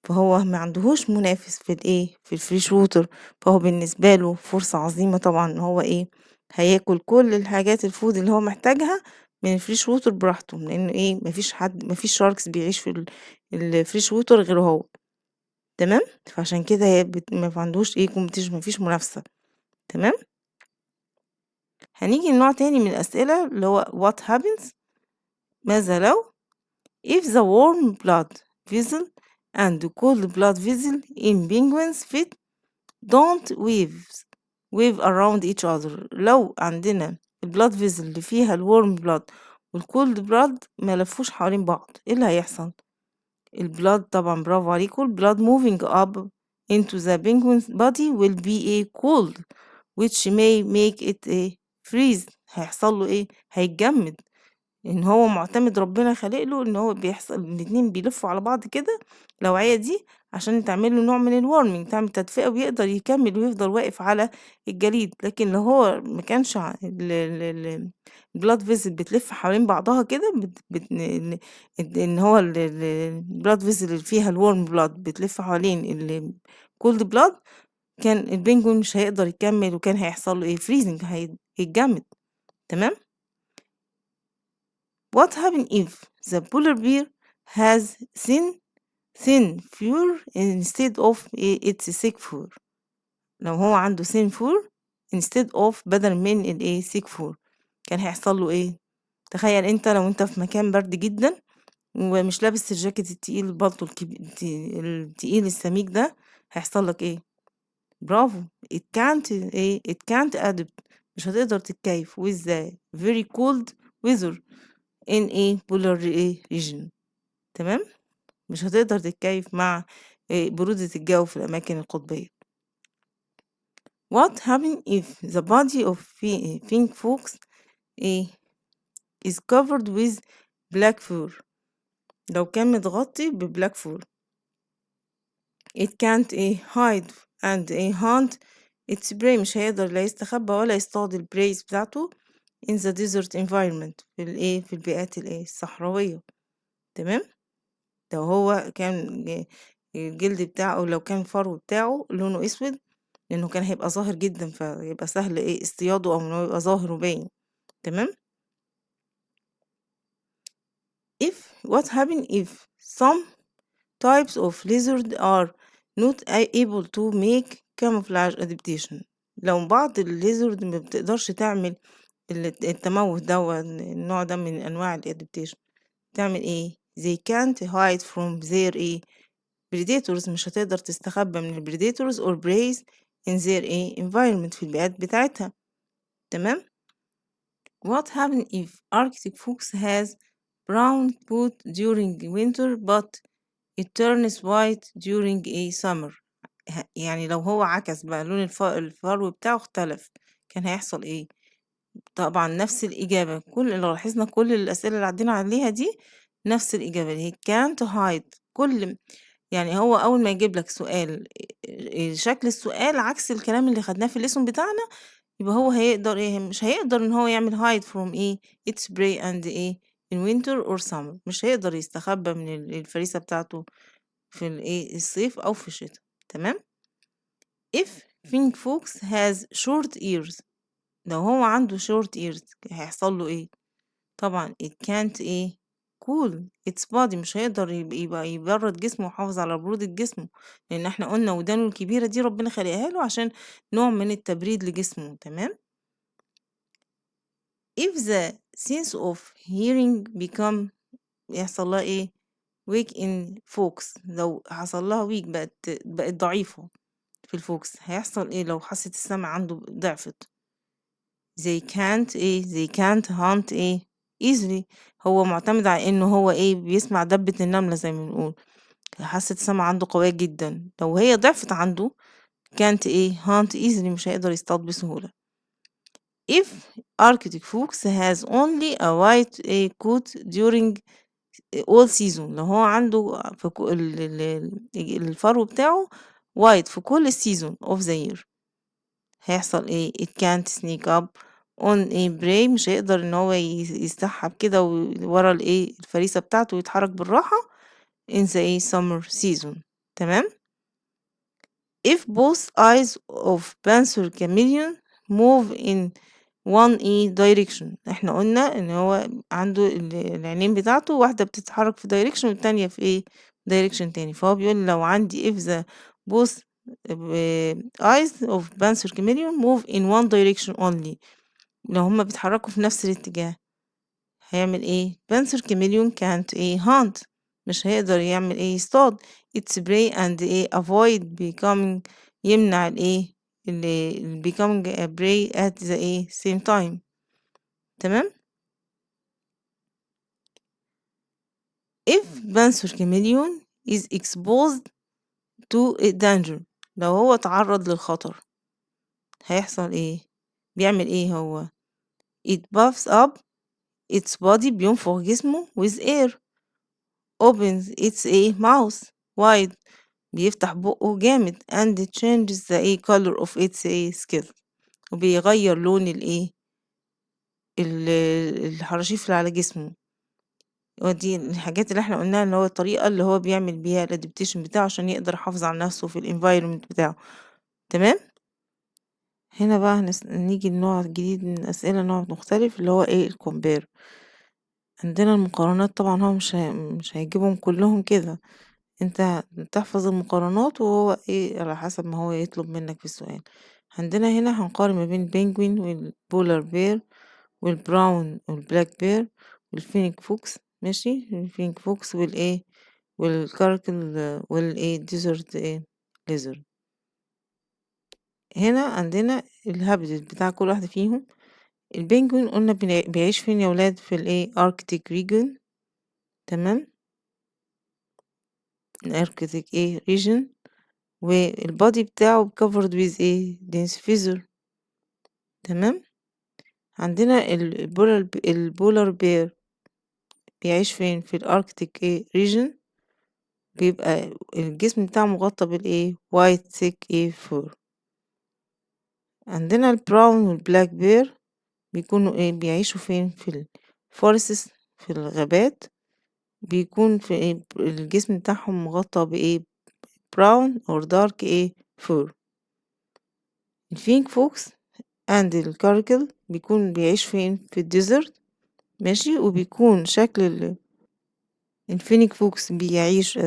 فهو ما عندهوش منافس في الفريش ووتر، فهو بالنسبة له فرصة عظيمة طبعا إن هو هياكل كل الحاجات الفود اللي هو محتاجها من الفريش ووتر براحته، لأن مفيش شاركس بيعيش في الفريش ووتر غير هو. تمام. فعشان كده ما عندوش كومبيتيشن، مفيش منافسة. تمام. هنيجي لنوع تاني من الأسئلة اللي هو what happens، ماذا لو if the warm blood vessel and cold blood vessel in penguins fit don't wave around each other. لو عندنا البلاد فيزل اللي فيها الورم بلاد والكولد بلاد ما لفوش حوالين بعض، ايه اللي هيحصل؟ البلاد طبعا برافو عليكم، البلاد moving up into the penguin's body will be cold which may make it freeze. هيحصل له ايه؟ هيتجمد. إن هو معتمد ربنا خالق له إن هو بيحصل الاتنين بيلفوا على بعض كده الأوعية دي عشان تعمل له نوع من الwarming، تعمل تدفئة ويقدر يكمل ويفضل واقف على الجليد. لكن لو هو ما كانش البلاد فيزل بتلف حوالين بعضها كده إن هو البلاد فيزل اللي فيها الورم بلاد بتلف حوالين الكولد بلاد، كان البنجوين مش هيقدر يكمل وكان هيحصل له فريزنج، هيتجمد. تمام. What happens if the polar bear has thin fur instead of its thick fur؟ لو هو عنده thin fur instead of بدل من thick fur كان هيحصل له ايه؟ تخيل انت لو انت في مكان برد جدا ومش لابس الجاكيت التقيل، البلطو التقيل السميك ده، هيحصل لك ايه؟ برافو. it can't adapt، مش هتقدر تتكيف with the very cold weather in polar region. تمام. مش هتقدر تتكيف مع برودة الجو في الأماكن القطبية. What happens if the body of pink fox is covered with black fur؟ لو كان متغطي ببلاك فور. it can't hide and hunt its prey، مش هيقدر لا يستخبى ولا يصطاد البريز بتاعته in the desert environment في البيئات الصحراوية. تمام. لو هو كان الجلد بتاعه أو لو كان الفرو بتاعه لونه أسود، لأنه كان هيبقى ظاهر جدا فيبقى سهل اصطياده أو إنه يبقى ظاهر وباين. تمام. what happen if some types of lizard are not able to make camouflage adaptation؟ لو بعض الليزرد ما بتقدرش تعمل التموه ده، النوع ده من أنواع الادابتيشن، تعمل they can't hide from their predators، مش هتقدر تستخبى من predators or preys in their environment في البيئات بتاعتها. تمام. what happens if Arctic fox has brown coat during winter but it turns white during summer؟ يعني لو هو عكس بقى لون الفرو بتاعه اختلف، كان هيحصل ايه؟ طبعا نفس الإجابة. لو لاحظنا كل الأسئلة اللي عدينا عليها دي نفس الإجابة اللي هي can't hide. يعني هو أول ما يجيب لك سؤال شكل السؤال عكس الكلام اللي خدناه في الليسون بتاعنا، يبقى هو هيقدر مش هيقدر إن هو يعمل hide from its prey and in winter or summer، مش هيقدر يستخبى من الفريسة بتاعته في الصيف أو في الشتاء. تمام. if pink fox has short ears، لو هو عنده short ears هيحصل له ايه؟ طبعًا it can't إيه cool its body مش هيقدر يبقى يبرد جسمه ويحافظ على برودة جسمه، لإن إحنا قلنا ودانه الكبيرة دي ربنا خالقها له عشان نوع من التبريد لجسمه، تمام؟ If the sense of hearing become يحصل لها إيه weak in folks لو حصل لها weak بقت ضعيفة في الفوكس هيحصل إيه لو حاسة السمع عنده ضعفت؟ they can't hunt إيه easily هو معتمد على إنه هو إيه بيسمع دبة النملة زي ما بنقول حاسة السمع عنده قوية جدا لو هي ضعفت عنده can't إيه hunt easily مش هيقدر يصطاد بسهولة. If Arctic fox has only a white coat during all season لو هو عنده في الفرو بتاعه white في كل season of the year هيحصل ايه it can't sneak up on a prey مش هيقدر ان هو يستحب كده ورا الايه الفريسة بتاعته ويتحرك بالراحة in the ايه summer season تمام. if both eyes of panther chameleon move in one a direction احنا قلنا ان هو عنده العينين بتاعته واحدة بتتحرك في direction والتانية في ايه direction تاني فهو بيقول لو عندي if the both eyes of panther chameleon move in one direction only لو هما بيتحركوا في نفس الاتجاه هيعمل ايه panther chameleon can't ايه hunt مش هيقدر يعمل ايه يصطاد it's prey and ايه avoid becoming يمنع الايه اللي becoming a prey at the ايه same time تمام. if panther chameleon is exposed to a danger لو هو تعرض للخطر هيحصل ايه بيعمل ايه هو it puffs up its body بينفخ جسمه with air opens its a mouth wide بيفتح بقه جامد and changes the a color of its a skin وبيغير لون الايه الحراشيف اللي على جسمه ودي الحاجات اللي احنا قلناها اللي هو الطريقة اللي هو بيعمل بيها الادابتيشن بتاعه عشان يقدر يحافظ على نفسه في الانفايرمنت بتاعه تمام. هنا بقى نيجي لنوع جديد من الأسئلة نوع مختلف اللي هو ايه الكومبير عندنا المقارنات طبعا هو مش هيجيبهم كلهم كده انت تحفظ المقارنات وهو ايه على حسب ما هو يطلب منك في السؤال. عندنا هنا هنقارن ما بين البنجوين والبولار بير والبراون والبلاك بير والفينيك فوكس ماشي الفينيك فوكس والايه والكاركل والايه ديزرت ايه ليزرد. هنا عندنا الهابيتات بتاع كل واحدة فيهم. البنجوين قلنا بيعيش فين يا ولاد في الايه اركتيك ريجون تمام الاركتيك ايه ريجن والبادي بتاعه covered with ايه dense feather تمام. عندنا البولار بير بيعيش فين في الاركتيك ايه ريجن بيبقى الجسم بتاعه مغطى بالايه white thick ايه fur. عندنا البراون والبلاك بير بيكونوا ايه بيعيشوا فين في الفورستس في الغابات بيكون في إيه الجسم بتاعهم مغطى بايه براون or dark ايه fur. الفينك فوكس and الكاركل بيكون بيعيش فين في الديزرت ماشي وبيكون شكل الفينيك فوكس بيعيش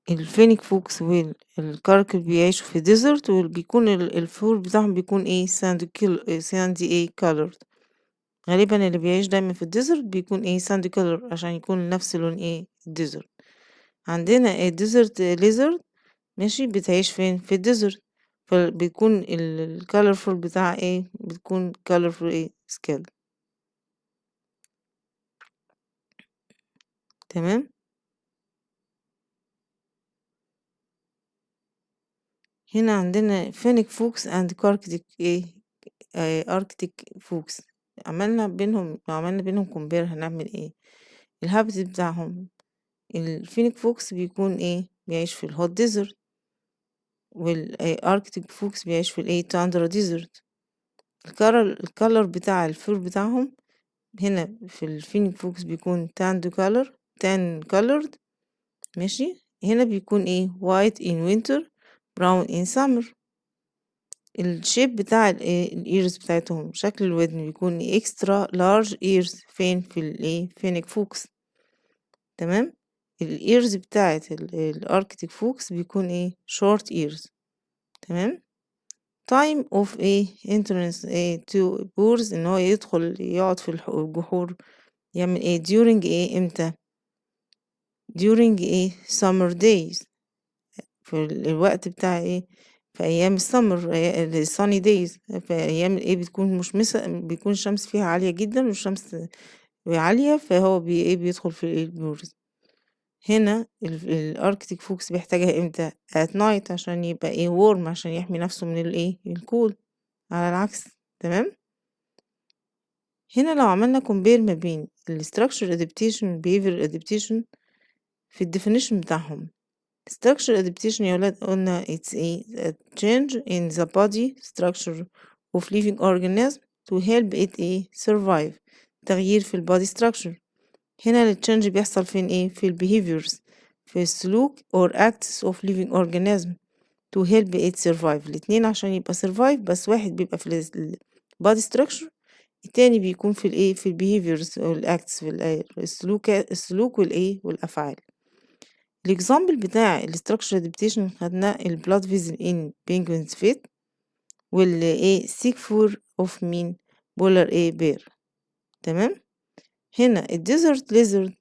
الفينيك فوكس والكاركل بيعيشوا في ديزرت وبيكون الفور بتاعهم بيكون ايه ساندي ايه كولرد غالبا اللي بيعيش دايما في الديزرت بيكون ايه ساندي كولر عشان يكون نفس لون ايه الديزرت. عندنا الديزرت ليزرد ماشي بتعيش فين في الديزرت فبيكون الكالرفول بتاع ايه بتكون كالرفول ايه سكيل تمام. هنا عندنا فينيك فوكس اند كاركتيك ايه اركتيك فوكس لو عملنا بينهم كومبير هنعمل ايه الهابيتات بتاعهم. الفينيك فوكس بيكون ايه بيعيش في الهوت ديزرت والاركتيك فوكس بيعيش في الايه تاندرا ديزرت. الكالر بتاع الفور بتاعهم هنا في الفينيك فوكس بيكون تان كالرد ماشي هنا بيكون ايه white in winter brown in summer. الshape بتاع الears بتاعتهم، شكل الودن بيكون extra large ears فين في phoenix fox. تمام. الears بتاعة الarctic fox بيكون short ears. تمام. time of entrance to pores، إن هو يدخل يقعد في الجحور، يعمل during إمتى؟ during summer days، في الوقت بتاع في أيام السمر، الsunny days، في أيام بتكون مشمسة، بيكون الشمس فيها عالية جدا والشمس عالية، فهو بيدخل في البورز. هنا الاركتيك فوكس بيحتاجها امتى؟ at night، عشان يبقى warm، عشان يحمي نفسه من الكول، على العكس. تمام. هنا لو عملنا compare ما بين structure adaptation و behavior adaptation في الديفينيشن بتاعهم. structure adaptation يا ولاد قلنا it's a change in the body structure of living organism to help it survive، تغيير في البادي structure. هنا التشنج بيحصل فين؟ في البيهيفيرز، في السلوك or acts of living organism to help it survive. الاتنين عشان يبقى survive، بس واحد بيبقى في body structure، التاني بيكون في البيهيفيرز والacts، في السلوك والأفعال. الإكزامبل بتاع الستراكشر adaptation خدنا البلاد فيزل in penguins feet، sick fur of مين؟ polar bear. تمام. هنا الديزرت lizard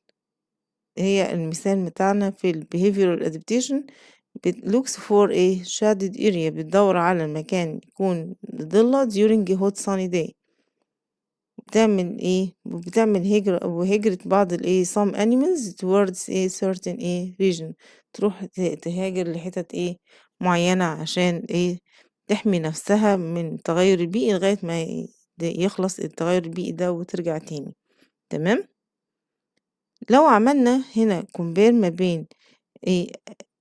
هي المثال بتاعنا في ال behavioral adaptation، looks for shaded area، بتدور على المكان يكون ضلة during a hot sunny day. بتعمل هجرة بعض some animals towards certain region، تروح تهاجر لحتت معينة، عشان تحمي نفسها من التغير البيئي لغاية ما يخلص التغير البيئي ده وترجع تاني. تمام. لو عملنا هنا compare ما بين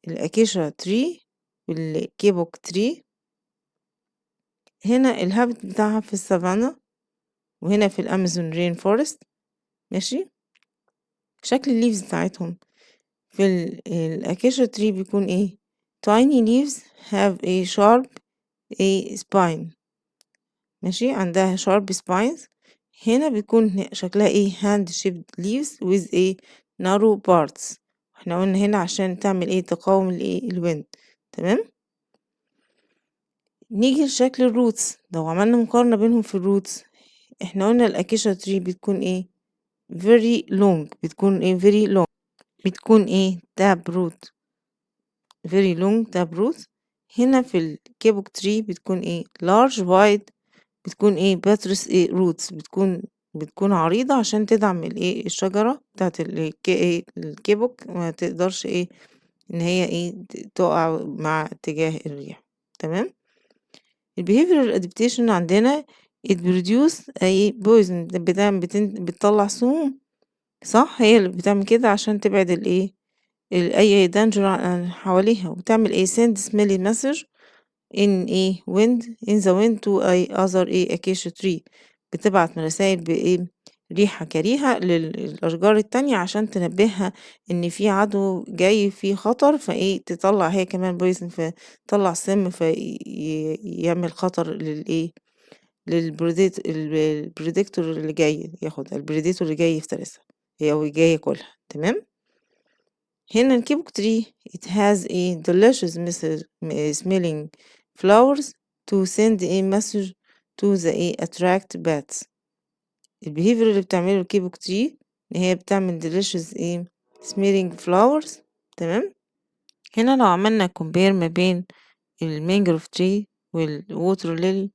الأكيشا تري والكيبوك تري، هنا الهابت بتاعها في السافانا، وهنا في الأمازون رين فورست. ماشي. شكل الليفز بتاعتهم في الأكيشا تري بيكون tiny leaves have a sharp spine. ماشي، عندها sharp spines. هنا بيكون شكلها hand shaped leaves with narrow parts. احنا قلنا هنا عشان تعمل تقاوم الويند. تمام. نيجي لشكل الروتس، لو عملنا مقارنة بينهم في الروتس، احنا قلنا الأكيشا تري بتكون very long، بتكون very long، بتكون tap root، very long tap root. هنا في الكيبوك تري بتكون large wide، بتكون باترس roots، بتكون عريضة عشان تدعم الشجرة بتاعت الكيبوك، ما تقدرش ان هي تقع مع اتجاه الريح. تمام. الbehavioral adaptation عندنا it produce poison، بتطلع سموم، صح؟ هي اللي بتعمل كده عشان تبعد أي danger عن حواليها، وتعمل send smelly message in in the wind to other acacia tree، بتبعت رسائل ريحة كريهة للأشجار التانية عشان تنبهها إن في عدو جاي، في خطر، تطلع هي كمان بويزن، فتطلع سم يعمل خطر البريدكتور اللي جاي ياخدها، البريديتور اللي جاي يفترسها هي أو جاي ياكلها. تمام. هنا الكيبوك تري it has delicious smelling flowers to send message to the attract bats. البيهيفير اللي بتعمله الكيبوك تري ان هي بتعمل delicious smelling flowers. تمام. هنا لو عملنا compare ما بين المانجروف تري والووتر ليلي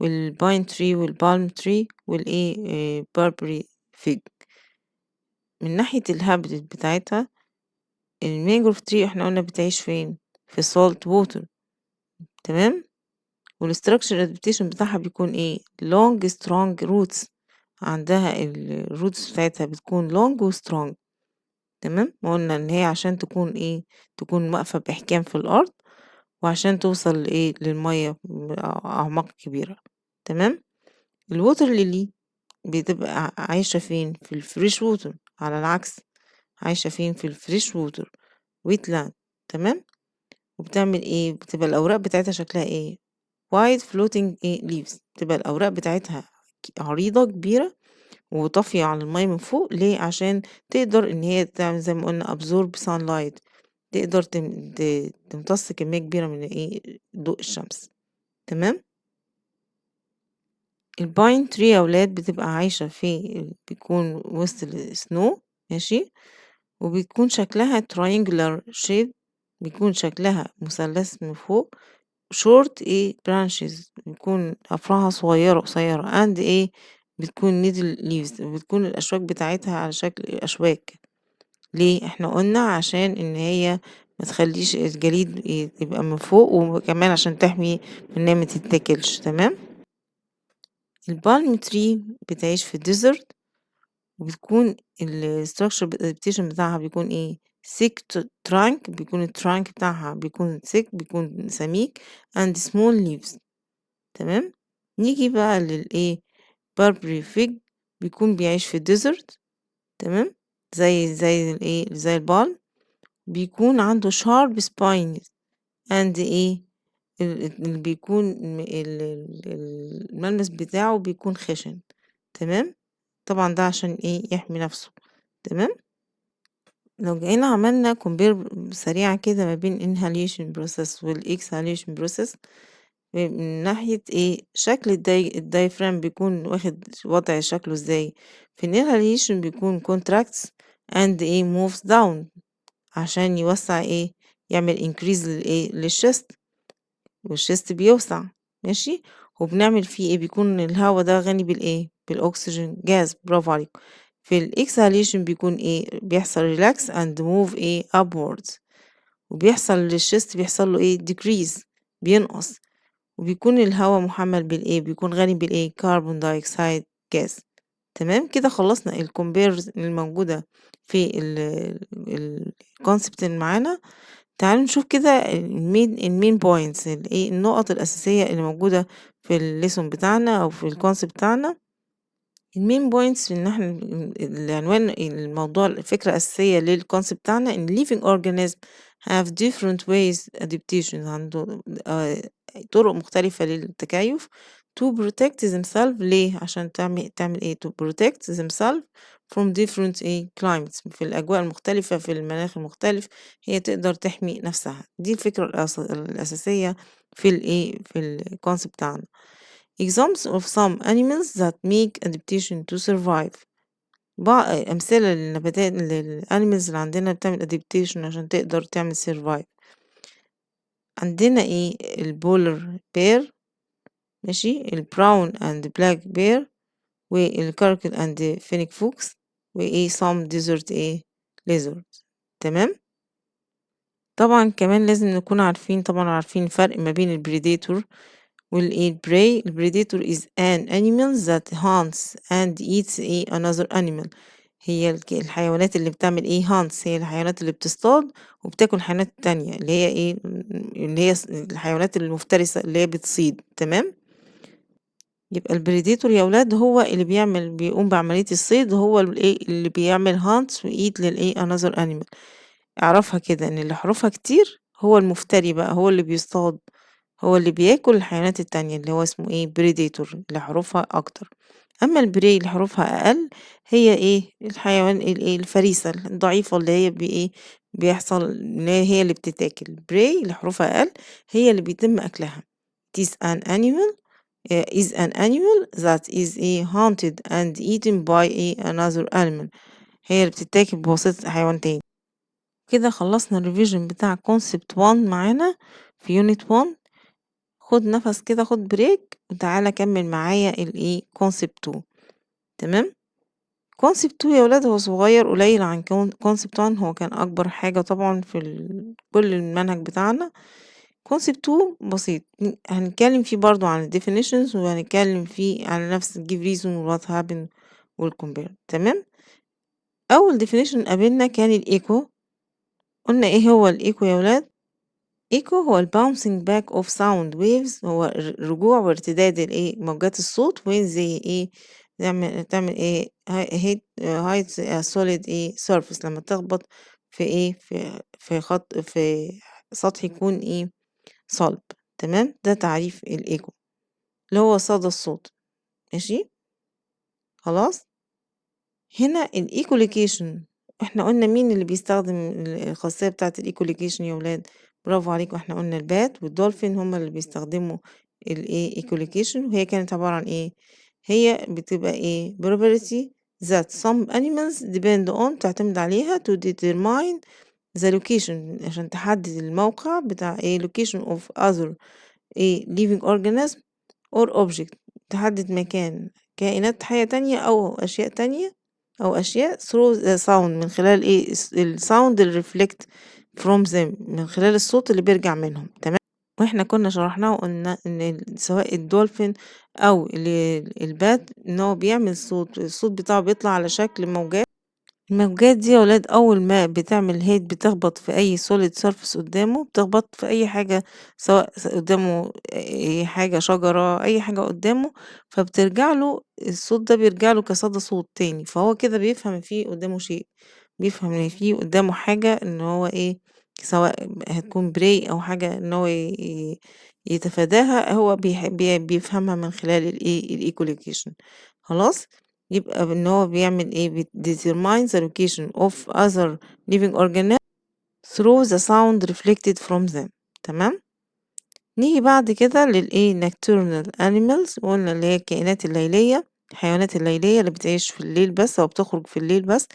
والباين تري والبالم تري باربري فيج، من ناحية الهابيتات بتاعتها، المانجروف تري احنا قلنا بتعيش فين؟ في السولت ووتر. تمام. والستراكشر ادابتيشن بتاعها بيكون long strong roots، عندها الروتس بتاعتها بتكون long و strong. تمام. وقلنا ان هي عشان تكون واقفة بإحكام في الأرض، وعشان توصل للمية أعماق كبيرة. تمام. الووتر ليلي بتبقى عايشة فين؟ في الفريش ووتر، على العكس عايشة فين؟ في الفريش ووتر ويتلاند. تمام. وبتعمل بتبقى الأوراق بتاعتها شكلها wide floating leaves، تبقى الأوراق بتاعتها عريضة كبيرة وطافية على المَيّة من فوق. ليه؟ عشان تقدر إن هي تعمل زي ما قُلنا absorb sunlight، تقدر تمتص كمية كبيرة من ضوء الشمس. تمام؟ الpine tree يا ولاد بتبقى عايشة بيكون وسط الsnow، ماشي، وبيكون شكلها triangular shape، بيكون شكلها مثلث من فوق، short branches، بيكون أفرعها صغيرة قصيرة and بتكون needle leaves، بتكون الأشواك بتاعتها على شكل أشواك. ليه؟ إحنا قُلنا عشان إن هي ما تخلّيش الجليد يبقى من فوق، وكمان عشان تحمي من إن هي ما تتاكلش. تمام؟ الpalm tree بتعيش في الdesert، وبتكون الstructure adaptation بتاعها بيكون thick trunk، بيكون الtrunk بتاعها بيكون thick، بيكون سميك and small leaves. تمام؟ نيجي بقى Barbary fig، بيكون بيعيش في الdesert. تمام؟ زي الpalm، بيكون عنده sharp spines and بيكون الملمس بتاعه بيكون خشن. تمام؟ طبعًا ده عشان يحمي نفسه. تمام؟ لو جينا عملنا compare سريعًا كده ما بين inhalation process والexhalation process، من ناحية شكل الdiaphragm بيكون واخد وضع شكله إزاي. في الinhalation بيكون contracts and moves down عشان يوسّع يعمل increase للchest، والchest بيوسع، ماشي، وبنعمل فيه بيكون الهوا ده غني بالأكسجين gas. برافو عليكم. في الexhalation بيكون بيحصل relax and move upwards، وبيحصل للchest بيحصل له decrease، بينقص، وبيكون الهوا محمل بيكون غني carbon dioxide gas. تمام؟ كده خلصنا الcompares الموجودة في الconcept اللي معانا. تعالوا نشوف كده الmain points النقط الأساسية اللي موجودة في الlesson بتاعنا أو في الconcept بتاعنا. الmain points إن إحنا العنوان الموضوع الفكرة الأساسية للconcept بتاعنا إن living organism have different ways adaptation، عنده طرق مختلفة للتكيف to protect themselves. ليه؟ عشان تعمل to protect themselves from different climates، في الأجواء المختلفة، في المناخ المختلف، هي تقدر تحمي نفسها. دي الفكرة الأساسية في الconcept بتاعنا. Examples of some animals that make adaptation to survive، أمثلة للنباتات للأنيمالز اللي عندنا بتعمل adaptation عشان تقدر تعمل survive. عندنا البولر بير، ماشي، البراون اند بلاك بير، والكركل اند فينيك فوكس، some desert lizard. تمام؟ طبعا كمان لازم نكون عارفين الفرق ما بين البريديتور والprey. البريديتور is an animal that hunts and eats another animal، هي الحيوانات اللي بتعمل hunts، هي الحيوانات اللي بتصطاد وبتاكل الحيوانات التانية اللي هي اللي هي الحيوانات المفترسة اللي هي بتصيد. تمام؟ يبقى البريديتور يا ولاد هو اللي بيقوم بعملية الصيد، هو اللي بيعمل hunts وeat another animal. اعرفها كده ان اللي حروفها كتير هو المفتري بقى، هو اللي بيصطاد، هو اللي بياكل الحيوانات التانية اللي هو اسمه بريديتور اللي حروفها اكتر. اما البري اللي حروفها اقل هي الحيوان الفريسة الضعيفة اللي هي بيحصل ان هي اللي بتتاكل. بري اللي حروفها اقل هي اللي بيتم اكلها. It is an animal that is hunted and eaten by another animal، هي اللي بتتاكل بواسطة حيوان تاني. كده خلصنا الريفيجن بتاع concept 1 معانا في unit 1. خد نفس كده، خد بريك، وتعالى كمل معايا concept 2. تمام؟ concept 2 يا ولاد هو صغير قليل عن concept 1، هو كان أكبر حاجة طبعا في كل المنهج بتاعنا. concept 2 بسيط، هنتكلم فيه برضو عن definitions، وهنتكلم فيه عن نفس give reason what happened والcompare. تمام؟ أول definition قابلنا كان الإيكو. قلنا هو الإيكو يا ولاد؟ إيكو هو bouncing back of sound waves، هو رجوع وارتداد موجات الصوت when they تعمل hit a solid surface، لما تخبط في في سطح يكون صلب. تمام، ده تعريف الإيكو اللي هو صدى الصوت. ماشي، خلاص. هنا الإيكولوكيشن، إحنا قلنا مين اللي بيستخدم الخاصية بتاعة الإيكولوكيشن يا ولاد؟ برافو عليكم، إحنا قلنا البات والدولفين هما اللي بيستخدموا الإيه إيكولوكيشن، وهي كانت عبارة عن إيه؟ هي بتبقى إيه probability that some animals depend on، تعتمد عليها to determine the location، عشان تحدد الموقع بتاع إيه location of other إيه living organism or object، تحدد مكان كائنات حية تانية أو أشياء تانية أو أشياء through the sound، من خلال إيه الsound اللي reflect from them، من خلال الصوت اللي بيرجع منهم. تمام، واحنا كنا شرحناه وقلنا ان سواء الدولفين او البات ان هو بيعمل صوت، الصوت بتاعه بيطلع على شكل موجات. الموجات دي يا ولاد أول ما بتعمل هيت بتخبط في أي solid surface قدامه، بتخبط في أي حاجة، سواء قدامه أي حاجة شجرة أي حاجة قدامه، فبترجع له الصوت ده، بيرجع له كصدى صوت تاني، فهو كده بيفهم إن في قدامه شيء، بيفهم إن في قدامه حاجة، إن هو إيه، سواء هتكون prey أو حاجة إن هو يتفاداها، هو بيفهمها من خلال الإيه الecholocation. خلاص، يبقى إن هو بيعمل إيه determine the location of other living organisms through the sound reflected from them. تمام، نيجي بعد كده للإيه nocturnal animals، وقلنا اللي هي الكائنات الليلية، الحيوانات الليلية اللي بتعيش في الليل بس أو بتخرج في الليل بس.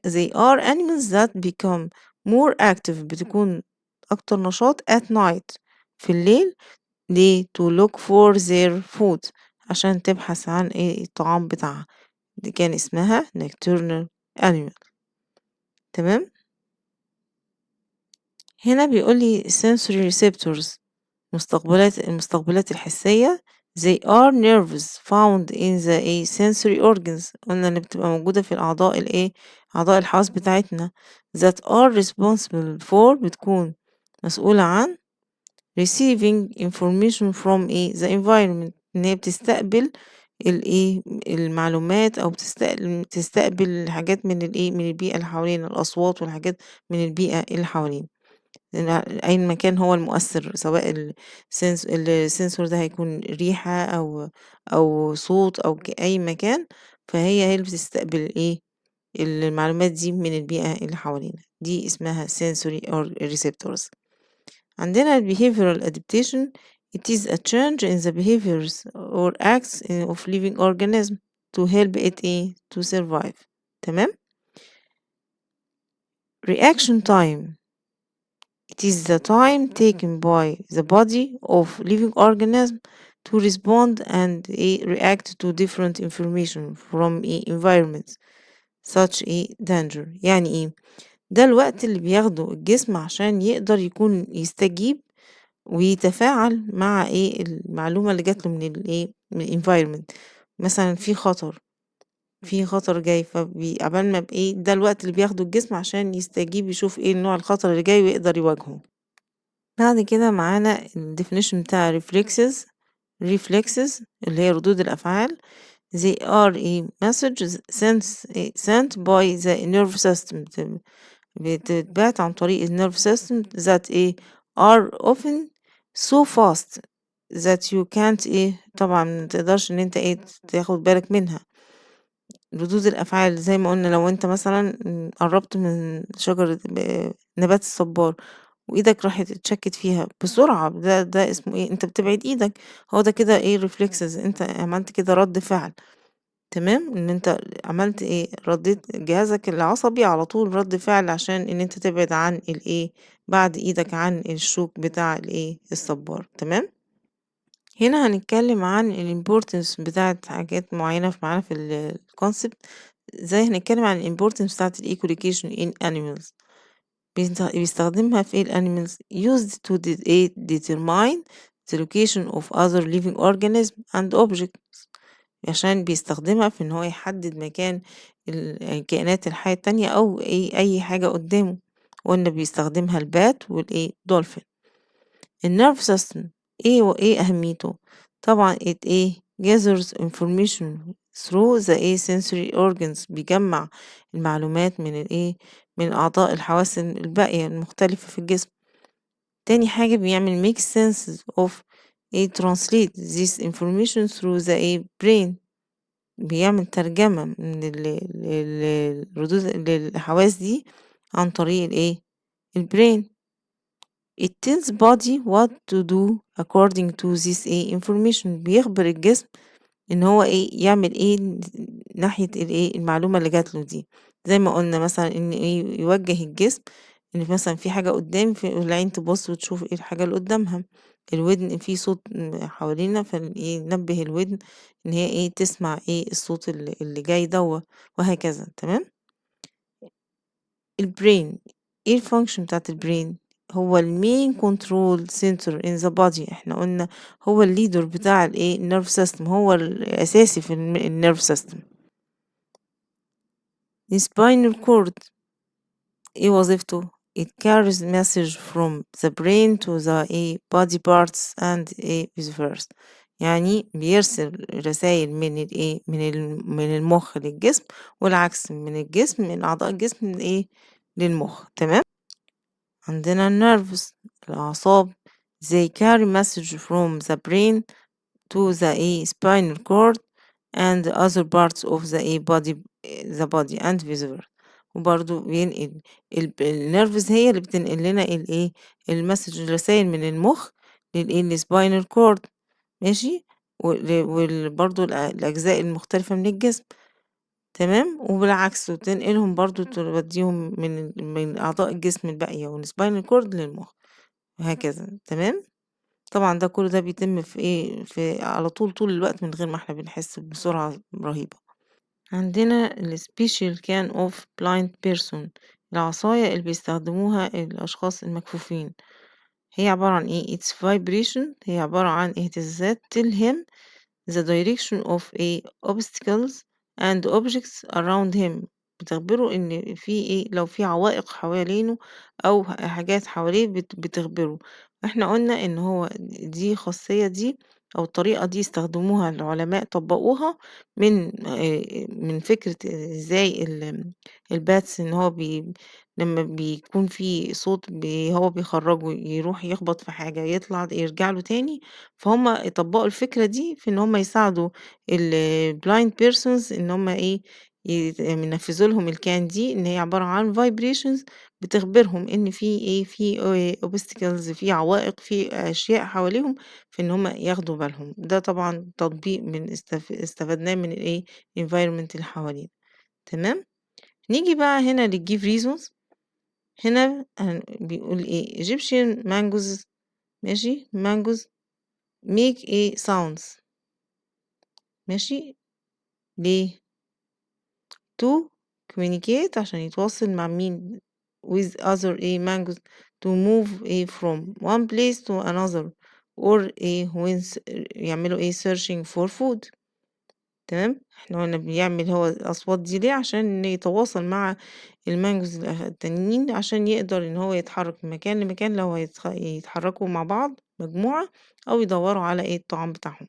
they are animals that become more active، بتكون أكتر نشاط at night، في الليل. ليه؟ to look for their food، عشان تبحث عن إيه الطعام بتاعها. دي كان اسمها nocturnal animal. تمام، هنا بيقول لي sensory receptors، المستقبلات الحسية. they are nerves found in the sensory organs، قلنا إن بتبقى موجودة في الأعضاء أعضاء الحواس بتاعتنا. that are responsible for، بتكون مسؤولة عن receiving information from the environment، إن هي بتستقبل المعلومات، أو تستقبل حاجات من من البيئة اللي حوالينا، الأصوات والحاجات من البيئة اللي حوالينا. أي مكان هو المؤثر، سواء السنسور ده هيكون ريحة أو صوت أو أي مكان، فهي اللي بتستقبل المعلومات دي من البيئة اللي حوالينا، دي اسمها sensory or receptors. عندنا behavioral adaptation، it is a change in the behaviors or acts of living organism to help it to survive. تمام. reaction time، it is the time taken by the body of living organism to respond and react to different information from environments such danger. يعني ايه؟ ده الوقت اللي بياخده الجسم عشان يقدر يكون يستجيب ويتفاعل مع المعلومة اللي جات له من من الenvironment. مثلا في خطر جاي، عبال ما ده الوقت اللي بياخده الجسم عشان يستجيب، يشوف نوع الخطر اللي جاي ويقدر يواجهه. بعد كده معانا الديفينيشن بتاع reflexes اللي هي ردود الأفعال. they are messages sent by the nerve system، بتتبعت عن طريق النيرف سيستم that are often so fast that you can't طبعا متقدرش ان انت تاخد بالك منها. ردود الافعال زي ما قلنا، لو انت مثلا قربت من شجرة نبات الصبار وايدك راحت اتشكت فيها بسرعة، ده اسمه انت بتبعد ايدك، هو ده كده ريفلكسز، انت عملت كده رد فعل. تمام، ان انت عملت رديت جهازك العصبي على طول رد فعل عشان ان انت تبعد عن بعد ايدك عن الشوك بتاع الصبار. تمام، هنا هنتكلم عن الامبورتنس بتاعت حاجات معينة معانا في الكونسبت، زي هنتكلم عن الامبورتنس بتاعت الايكولوكيشن in animals. بيستخدمها في الانيمالز used to determine the location of other living organisms and objects، عشان بيستخدمها في ان هو يحدد مكان الكائنات الحية التانية او اي حاجة قدامه، وان بيستخدمها البات دولفين. النيرف سيستم وايه اهميته؟ طبعا it gathers information through the sensory organs، بيجمع المعلومات من من اعضاء الحواس الباقية المختلفة في الجسم. تاني حاجة بيعمل make sense of translate this information through the brain، بيعمل ترجمة من الردود للحواس دي عن طريق الbrain. It tells body what to do according to this information، بيخبر الجسم إن هو يعمل ناحية المعلومة اللي جات له دي. زي ما قلنا مثلًا إن يوجه الجسم إن مثلًا في حاجة قدّام، العين تبُص وتشوف إيه الحاجة اللي قدّامها، الودن في صوت حوالينا ينبه الودن إن هي تسمع الصوت اللي جاي دوّة، وهكذا. تمام؟ الbrain، إيه الfunction بتاعة الbrain؟ هو الmain control center in the body. إحنا قلنا هو الleader بتاع الnerve system، هو الأساسي في الnerve system. الspinal cord إيه وظيفته؟ It carries message from the brain to the body parts and vice versa. يعني بيرسل رسايل من المخ للجسم، والعكس من الجسم، من أعضاء الجسم للمخ. تمام؟ عندنا nerves، الأعصاب. they carry message from the brain to the spinal cord and other parts of the body and vice versa. وبرضه بينقل النيرفز، هي اللي بتنقل لنا المسج، الرسايل من المخ للspinal cord. ماشي، وبرضه الأجزاء المختلفة من الجسم. تمام، وبالعكس وتنقلهم برضه توديهم من أعضاء الجسم الباقية والspinal cord للمخ، وهكذا. تمام. طبعًا ده كل ده بيتم في على طول الوقت من غير ما إحنا بنحس، بسرعة رهيبة. عندنا الspecial can of blind person، العصاية اللي بيستخدموها الأشخاص المكفوفين. هي عبارة عن its vibration، هي عبارة عن اهتزازات tell him the direction of obstacles and objects around him، بتخبره إن في لو في عوائق حوالينه أو حاجات حواليه بتخبره. إحنا قلنا إن هو دي خاصية دي أو الطريقة دي استخدموها العلماء، طبقوها من فكرة إزاي الباتس إن هو لما بيكون في صوت هو بيخرجه يروح يخبط في حاجة يطلع يرجع له تاني. فهم طبقوا الفكرة دي في إن هم يساعدوا الblind persons إن هم ينفذوا لهم الكان دي، إن هي عبارة عن vibrations بتخبرهم إن في obstacles، في عوائق، في أشياء حواليهم، في إن هم ياخدوا بالهم. ده طبعًا تطبيق من استفدناه من environment اللي حوالينا. تمام؟ نيجي بقى هنا للgive reasons. هنا بيقول Egyptian mangoes، ماشي، mangoes make sounds. ماشي، ليه؟ to communicate، عشان يتواصل مع مين؟ with other mangoes to move from one place to another or when يعملوا searching for food. تمام، إحنا قلنا بيعمل هو الأصوات دي ليه؟ عشان يتواصل مع المانجوز التانيين، عشان يقدر إن هو يتحرك من مكان لمكان لو يتحركوا مع بعض مجموعة، أو يدوروا على الطعام بتاعهم.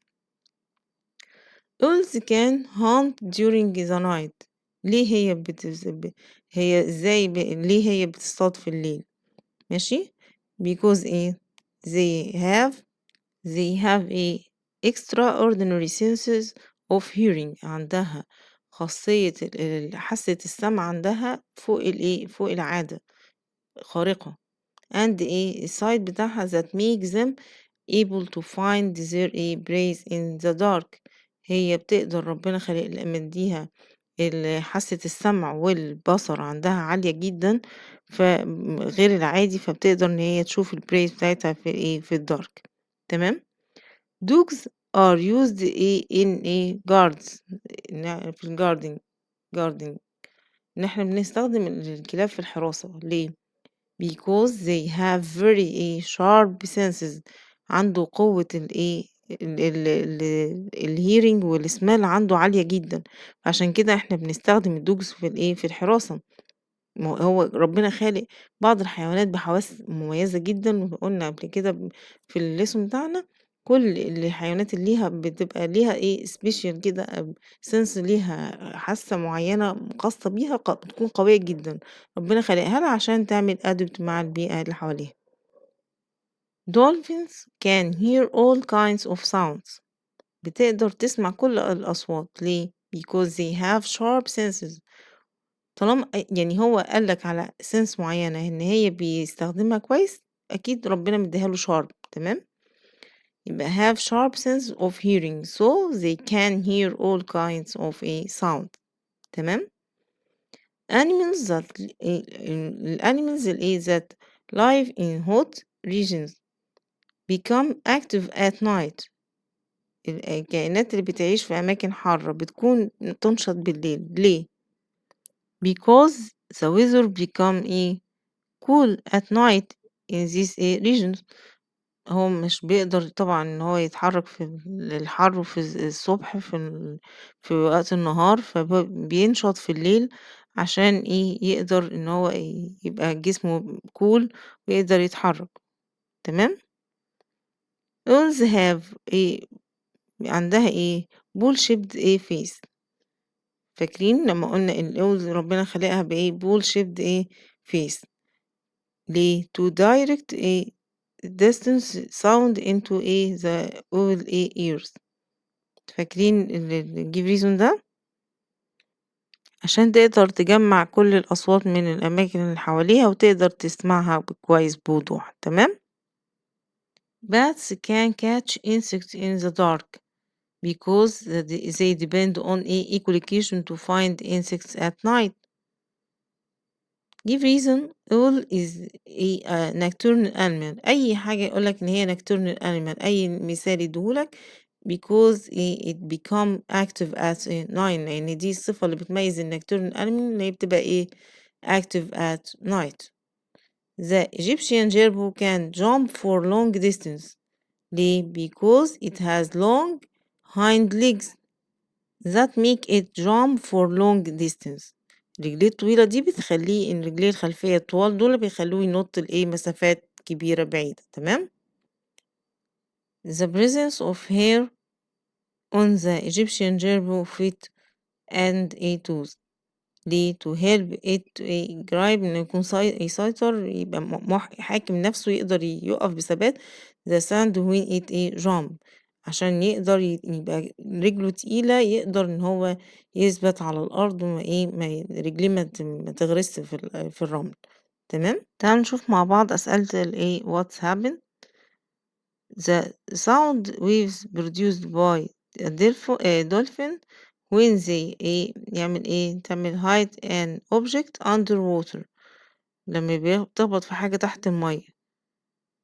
Owls can hunt during the night. ليه هي إزاي ليه هي بتصطاد في الليل؟ ماشي، because they have extraordinary senses of hearing. عندها خاصية حاسة السمع عندها فوق العادة، خارقة. and الside بتاعها that makes them able to find their prey in the dark. هي بتقدر، ربنا مديها حاسة السمع والبصر عندها عالية جدا، غير العادي، فبتقدر إن هي تشوف البريز بتاعتها في الدارك. تمام. dogs are used in guards، في gardening إن إحنا بنستخدم الكلاب في الحراسة. ليه؟ because they have very sharp senses. عنده قوة الhearing والسمال عنده عالية جدا، عشان كده احنا بنستخدم الدوجز في الحراسة. هو ربنا خالق بعض الحيوانات بحواس مميزة جدا، وقلنا قبل كده في الليسون بتاعنا كل الحيوانات اللي بتبقى ليها سبيشال كده سنس، ليها حاسة معينة خاصة بيها، بتكون قوية جدا. ربنا خلقها لها عشان تعمل ادبت مع البيئة اللي حواليها. Dolphins can hear all kinds of sounds. بتقدر تسمع كل الأصوات ليه؟ Because they have sharp senses. طالما يعني هو قال لك على sense معينة إن هي بيستخدمها كويس، أكيد ربنا مديها له sharp. تمام؟ يبقى have sharp sense of hearing so they can hear all kinds of a sound. تمام؟ animals that الانيمالز الايه that live in hot regions become active at night. الكائنات اللي بتعيش في أماكن حارة بتكون تنشط بالليل ليه؟ because the weather become cool at night in these regions. هو مش بيقدر طبعا ان هو يتحرك في الحر في الصبح في وقت النهار، فبينشط في الليل عشان يقدر ان هو يبقى جسمه كول ويقدر يتحرك. تمام. owls have عندها ball shaped face. فاكرين لما قلنا الأوز ربنا خلقها ball shaped face ليه؟ to direct distance sound into the owl ears. فاكرين الجيف ريزون ده؟ عشان تقدر تجمع كل الأصوات من الأماكن اللي حواليها وتقدر تسمعها كويس بوضوح. تمام؟ Bats can catch insects in the dark because they depend on echolocation to find insects at night. give reason owl is a nocturnal animal. أي حاجة يقولك إن هي nocturnal animal، أي مثال يديهولك because it become active at 9، لأن دي الصفة اللي بتميز ال nocturnal animal إن هي بتبقى active at night. The Egyptian gerbil can jump for long distance. ليه؟ because it has long hind legs that make it jump for long distance. الرجلين الطويلة دي بتخليه إن الرجلين الخلفية الطوال دول بيخلوه ينط مسافات كبيرة بعيدة. تمام. The presence of hair on the Egyptian gerbil feet and toes ليه؟ to help it grab إنه يكون يسيطر، يبقى حاكم نفسه، يقدر يقف بثبات the sand when it jump، عشان يقدر يبقى رجله تقيلة، يقدر إن هو يثبت على الأرض وما ما رجليه ما تغرس في الرمل. تمام. تعالوا نشوف مع بعض أسئلة what's happened. The sound waves produced by a dolphin when they تعمل hide an object under water. لما بتخبط في حاجة تحت المية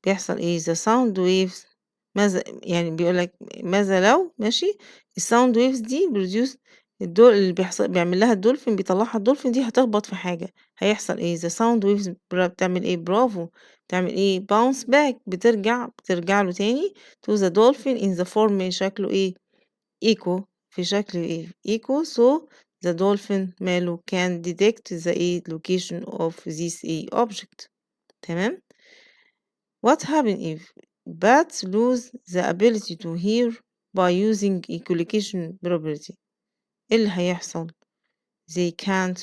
بيحصل the sound waves. ماذا يعني بيقولك ماذا لو ماشي الساوند ويفز دي produce اللي بيعمل لها الدولفين، بيطلعها الدولفين دي هتخبط في حاجة، هيحصل the sound waves بتعمل برافو، بتعمل bounce back، بترجع له تاني to the dolphin in the form شكله echo، في شكل echo so the dolphin ماله can detect the location of this object. تمام. What happens if bats lose the ability to hear by using echolocation property؟ إيه اللي هيحصل؟ they can't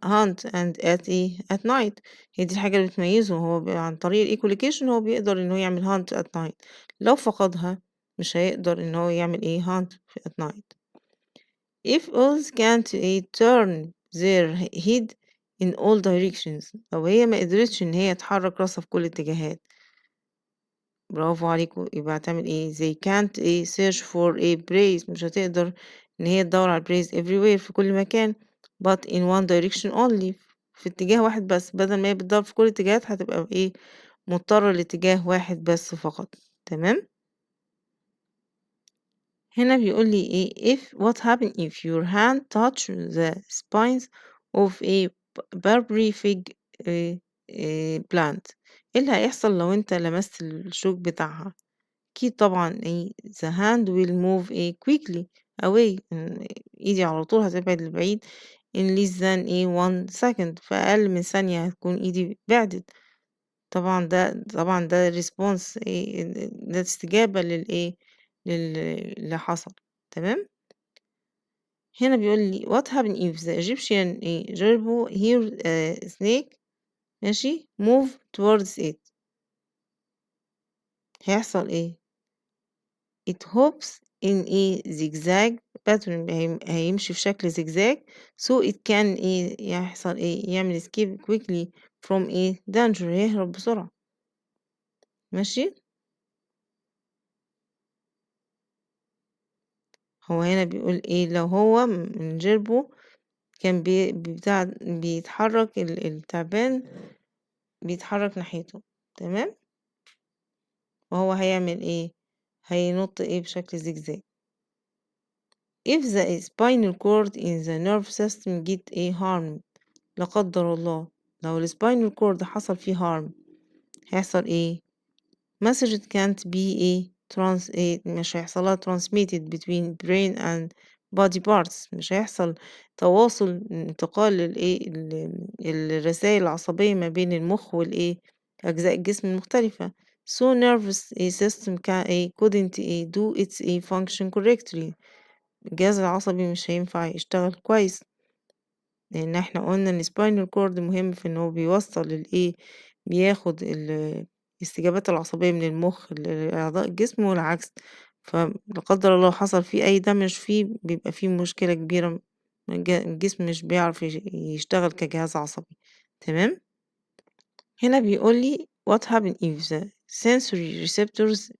hunt and at night. هي دي الحاجة اللي بتميزه، هو عن طريق الإيكولوكيشن هو بيقدر إنه يعمل hunt at night. لو فقدها مش هيقدر إن هو يعمل hunt at night. if owls can't turn their head in all directions، لو هي ما قدرتش إن هي تحرك راسها في كل الاتجاهات، برافو عليكم، يبقى هتعمل they can't search for praise، مش هتقدر إن هي تدور على praise everywhere في كل مكان but in one direction only، في اتجاه واحد بس، بدل ما هي بتدور في كل الاتجاهات هتبقى مضطرة لاتجاه واحد بس فقط. تمام. هنا بيقول لي if what happen if your hand touch the spines of a Barbary fig plant؟ ايه اللي هيحصل لو انت لمست الشوك بتاعها؟ أكيد طبعا the hand will move quickly away، ايدي على طول هتبعد لبعيد in less than 1 second، في أقل من ثانية هتكون ايدي بعدت. طبعا ده response ده استجابة اللي حصل. تمام. هنا بيقول لي what happened if the Egyptian gerbil hear a snake ماشي move towards it؟ هيحصل إيه؟ it hops in a zigzag pattern هيمشي في شكل زجزاج so it can إيه يحصل إيه يعمل escape quickly from a danger يهرب بسرعة ماشي. هو هنا بيقول إيه لو هو من جربه كان بيتحرك التعبان بيتحرك ناحيته تمام وهو هيعمل إيه هينط إيه بشكل زجزاج. if the spinal cord in the nerve system get a harm لا قدر الله لو السباينال كورد حصل فيه harm هيحصل ايه message can't be مش هيحصلها transmitted between brain and body parts مش هيحصل تواصل انتقال الرسائل العصبية ما بين المخ أجزاء الجسم المختلفة so nervous system couldn't do its function correctly الجهاز العصبي مش هينفع يشتغل كويس لأن إحنا قُلنا إن spinal cord مهم في إن هو بيوصّل بياخد الاستجابات العصبية من المُخ لأعضاء الجسم والعكس، فلا قدّر الله حصل فيه أي damage فيه بيبقى فيه مشكلة كبيرة الجسم مش بيعرف يشتغل كجهاز عصبي، تمام؟ هنا بيقول لي what happen if the sensory receptors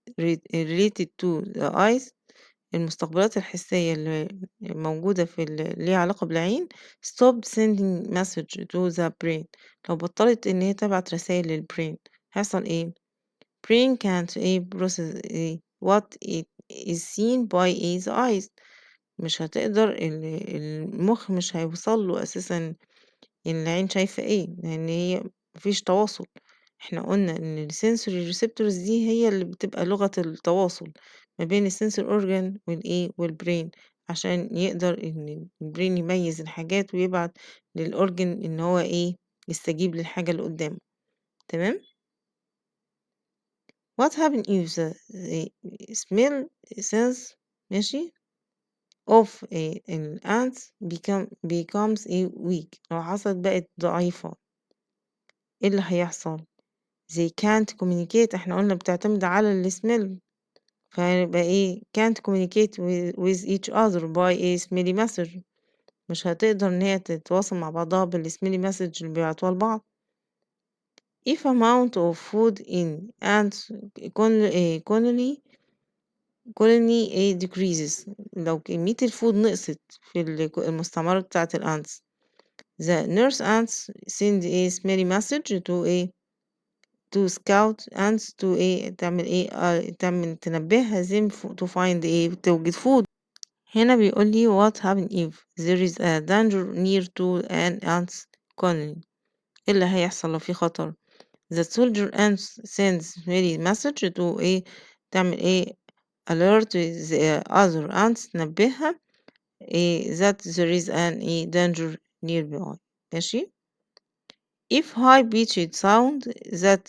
related to the eyes المستقبلات الحسية اللي موجودة ليها علاقة بالعين stop sending message to the brain لو بطلت إن هي تبعت رسائل للبرين هيحصل إيه؟ brain can't process what it is seen by the eyes مش هتقدر المخ مش هيوصل له أساسا العين شايفة إيه لأن هي مفيش تواصل إحنا قلنا إن الsensory receptors دي هي اللي بتبقى لغة التواصل ما بين الsensory organ والbrain عشان يقدر إن الbrain يميز الحاجات ويبعت للأورجن إن هو يستجيب للحاجة اللي قدامه تمام what happen if the smell sense ماشي of an ants becomes weak لو حصلت بقت ضعيفة ايه اللي هيحصل they can't communicate احنا قلنا بتعتمد على السميل فيبقى can't communicate with each other by a smelly message مش هتقدر ان هي تتواصل مع بعضها بالسميلي مسج اللي بيبعتوها لبعض if amount of food in ants colony decreases لو كمية الفود نقصت في المستعمرات بتاعة الأنتس the nurse ants send a smelly message to scout ants to تعمل تنبهها them to find توجد food هنا بيقول لي what happen if there is a danger near to an ants colony إيه اللي هيحصل لو في خطر the soldier ants sends smelly message to تعمل alert the other ants تنبهها that there is an danger nearby ماشي if high pitched sound that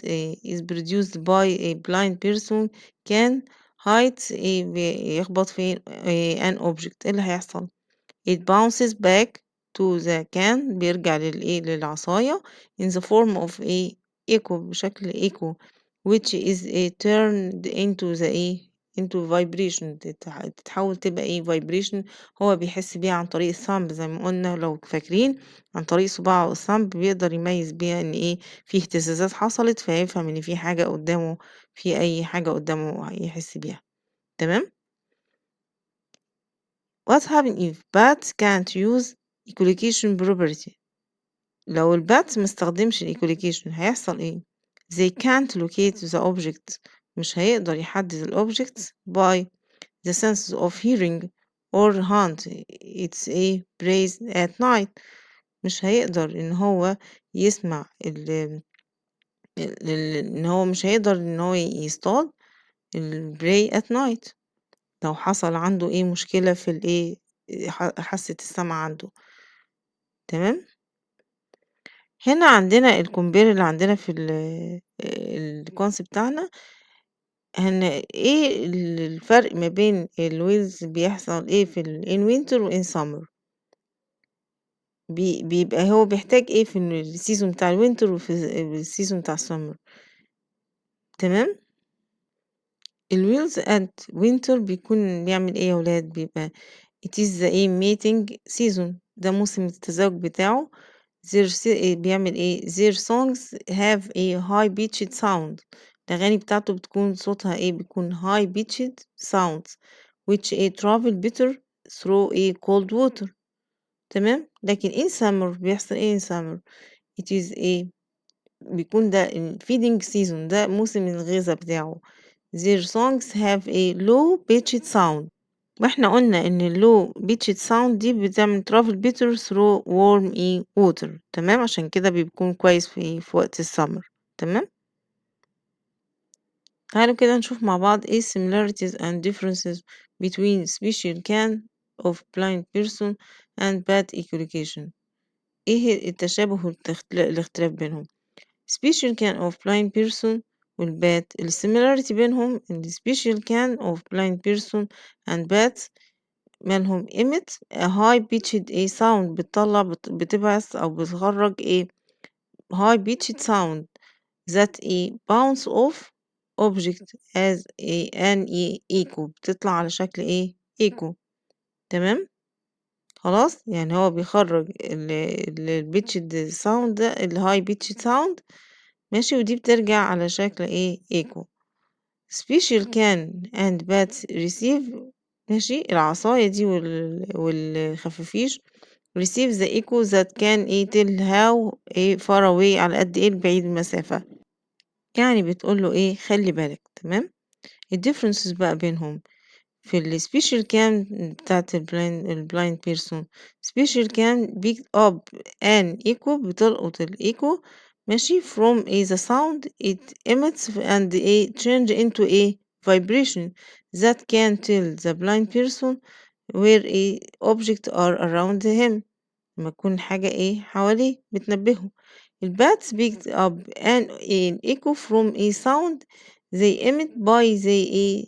is produced by a blind person can hit يخبط في an object ايه اللي هيحصل it bounces back to the can بيرجع للعصاية in the form of echo بشكل echo which is turned into into vibration تتحول تبقى vibration هو بيحس بيها عن طريق الثumb زي ما قلنا لو فاكرين عن طريق صباعه الثumb بيقدر يميز بيها ان في اهتزازات حصلت فيفهم ان في حاجة قدامه في اي حاجة قدامه يحس بيها تمام what happen if bats can't use echolocation property لو البات مستخدمش الإيكوليكيشن هيحصل ايه they can't locate the object مش هيقدر يحدد الأوبجكتس by the senses of hearing or hunt it's praise at night مش هيقدر ان هو يسمع ان هو مش هيقدر ان هو يصطاد البراي at night لو حصل عنده مشكلة في حاسة السمع عنده تمام هنا عندنا الكومبير اللي عندنا في الكونسيبت بتاعنا ايه الفرق ما بين الويلز بيحصل في in winter و in summer بيبقى هو بيحتاج في السيزون بتاع الوينتر وفي السيزون بتاع السمر تمام الwhales at winter بيكون بيعمل إيه يا ولاد؟ بيبقى it is the mating season، ده موسم التزاوج بتاعه. بيعمل إيه؟ their songs have a high pitched sound، الأغاني بتاعته بتكون صوتها إيه؟ بيكون high pitched sounds which travel better through cold water. تمام؟ لكن in summer بيحصل إيه in summer؟ it is بيكون ده feeding season، ده موسم الغذا بتاعه. their songs have a low pitched sound، واحنا قلنا ان ال low pitched sound دي بتعمل travel better through warm water. تمام، عشان كده بيكون كويس في وقت السمر. تمام، تعالوا كده نشوف مع بعض ايه similarities and differences between special can of blind person and bad echolocation. ايه التشابه والاختلاف بينهم؟ special can of blind person والبات، السيميلاريتي بينهم ان special can of blind person and bats مالهم emit a high pitched sound، بتطلع بتبعث او بتخرج high pitched sound that bounce off object as an echo، بتطلع على شكل echo. تمام، خلاص، يعني هو بيخرج ال pitched sound ده، ال high pitched sound، ماشي، ودي بترجع على شكل echo. special can and bats receive، ماشي، العصاية دي والخفافيش receive the echo that can tell how far away، على قد البعيد المسافة، يعني بتقوله خلي بالك. تمام، الديفرنسز بقى بينهم في السبيشال كام بتاعت البلايند بيرسون. سبيشال كام pick up an echo، بتلقط الايكو، ماشي، from the sound it emits and change into a vibration that can tell the blind person where object are around him، لما تكون حاجة حواليه بتنبهه. الباتس picked up an echo from a sound they emit by they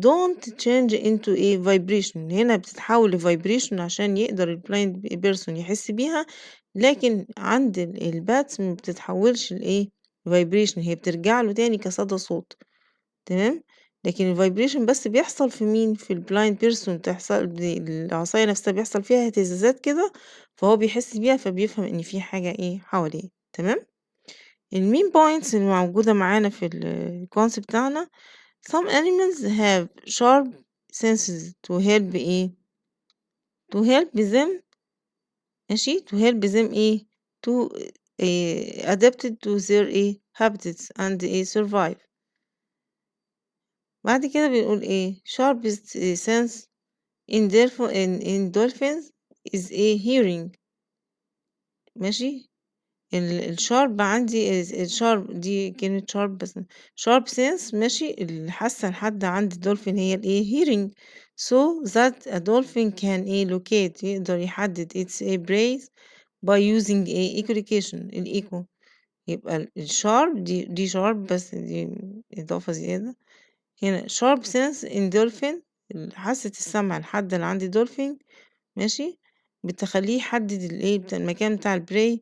don't change into a vibration، هنا بتتحول لفايبريشن عشان يقدر البلايند بيرسون يحس بيها، لكن عند الباتس ما بتتحولش فايبريشن، هي بترجع له تاني كصدى صوت. تمام، لكن الفايبريشن بس بيحصل في مين؟ في البلايند بيرسون، تحصل العصاية نفسها بيحصل فيها اهتزازات كده، فهو بيحس بيها فبيفهم ان في حاجة حواليه. تمام، المين بوينتس اللي موجودة معانا في الكونسيبت بتاعنا: some animals have sharp senses to help to help them، ماشي، to help them to adapted to their habitats and survive. بعد كده بنقول sharpest sense in dolphins is hearing، ماشي، الشارب عندي الشارب دي كلمة شارب بس، sharp sense، ماشي، الحاسة لحد عند الدولفين هي hearing so that a dolphin can locate، يقدر يحدد its prey by using echolocation، الإيكو. يبقى الشارب دي شارب بس، دي إضافة زيادة. هنا sharp sense in dolphin، حاسة السمع لحد اللي عند الدولفين، ماشي، بتخليه يحدد المكان بتاع البراي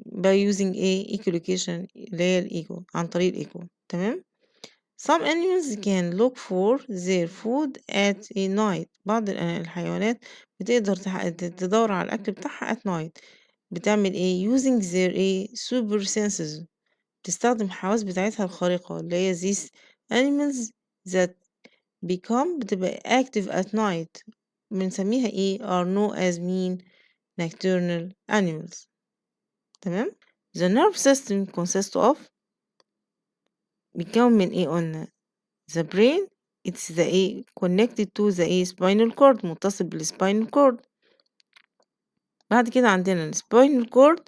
by using echolocation، اللي هي الإيكو، عن طريق الإيكو. تمام، some animals can look for their food at a night، بعض الحيوانات بتقدر تدور على الأكل بتاعها at night، بتعمل using their super senses، بتستخدم الحواس بتاعتها الخارقة، اللي هي these animals that بتبقى active at night، بنسميها are known as nocturnal animals. تمام، the nerve system consists of، بيتكون من قلنا the brain it's the connected to the spinal cord، متصل بالspinal cord. بعد كده عندنا spinal cord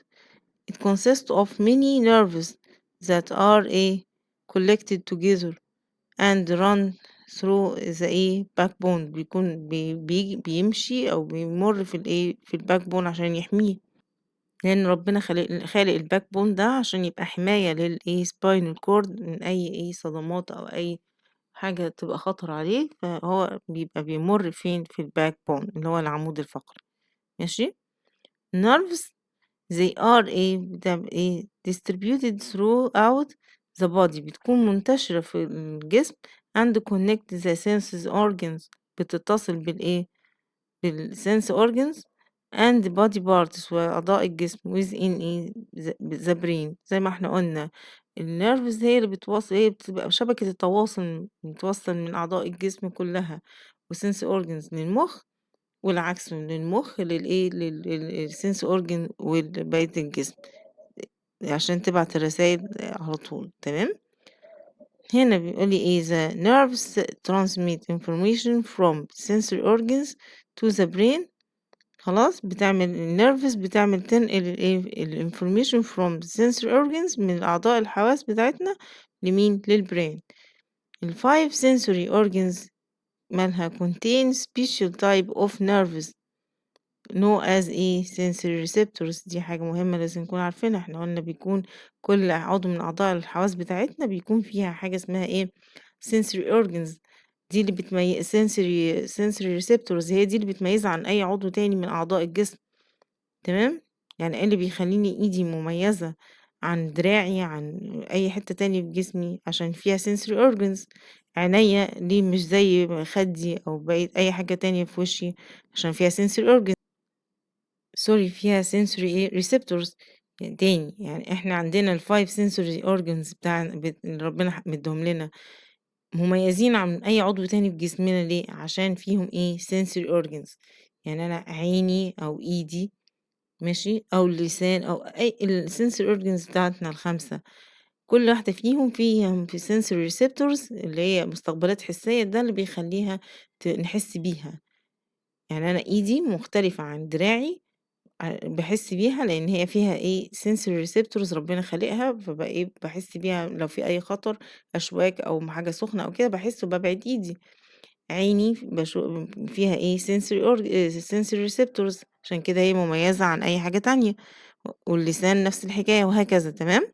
it consists of many nerves that are collected together and run through the backbone، بيكون بيمشي او بيمر في الباك بون عشان يحميه، لان ربنا خالق الباك بون ده عشان يبقى حماية spinal cord من اي صدمات او اي حاجة تبقى خطر عليه، فهو بيبقى بيمر فين؟ في الباك بون اللي هو العمود الفقري. ماشي، nerves they are distributed throughout the body، بتكون منتشرة في الجسم and connect the senses organs بتتصل بالsense organs and body parts وأعضاء الجسم within the brain زي ما احنا قلنا النيرفز هي اللي بتوصل، هي بتبقى شبكة التواصل بتوصل من أعضاء الجسم كلها والsense organs للمخ، والعكس من المخ للsense organ ولبقية الجسم عشان تبعت الرسايل على طول. تمام. هنا بيقول لي ايه the nerves transmit information from sensory organs to the brain. خلاص بتعمل النيرفز بتعمل تنقل الانفورميشن from sensory organs من الأعضاء الحواس بتاعتنا لمين؟ للبرين. الفايف sensory organs مالها contain special type of nerves know as sensory receptors. دي حاجة مهمة لازم نكون عارفينها. احنا قلنا بيكون كل عضو من أعضاء الحواس بتاعتنا بيكون فيها حاجة اسمها sensory organs. دي اللي بتميز sensory receptors، هي دي اللي بتميزها عن أي عضو تاني من أعضاء الجسم. تمام. يعني ايه اللي بيخليني ايدي مميزة عن دراعي عن اي حتة تانية في جسمي؟ عشان فيها sensory organs. عينيا ليه مش زي خدي او بقية اي حاجة تانية في وشي؟ عشان فيها sensory organs. سوري، فيها sensory receptors. يعني تاني، يعني احنا عندنا الفايف sensory organs اللي ربنا مدهم لنا مميزين عن اي عضو تاني في جسمنا. ليه؟ عشان فيهم sensory organs. يعني انا عيني او ايدي ماشي أو اللسان أو أي الsensory organs بتاعتنا ال5 كل واحدة فيهم في sensory receptors اللي هي مستقبلات حسية، ده اللي بيخليها نحس بيها. يعني أنا إيدي مختلفة عن دراعي باحس بيها لأن هي فيها sensory receptors ربنا خالقها، فبقى باحس بيها لو في أي خطر أشواك أو حاجة سخنة أو كده باحس وبابعد إيدي. عيني فيها sensory receptors عشان كده هي مميزة عن أي حاجة تانية، واللسان نفس الحكاية وهكذا. تمام.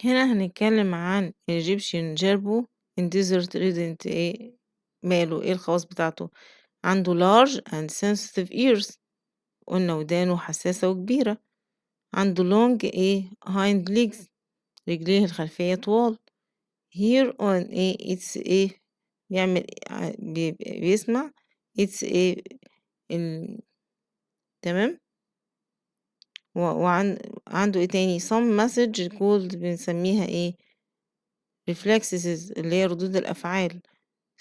هنا هنتكلم عن Egyptian Gerbil in desert resident. ماله؟ الخواص بتاعته؟ عنده large and sensitive ears، قلنا ودانه حساسة وكبيرة. عنده long hind legs، رجليه الخلفية طوال. here on it's بيعمل بيسمع it's تمام. عنده تاني some message called بنسميها reflexes اللي هي ردود الأفعال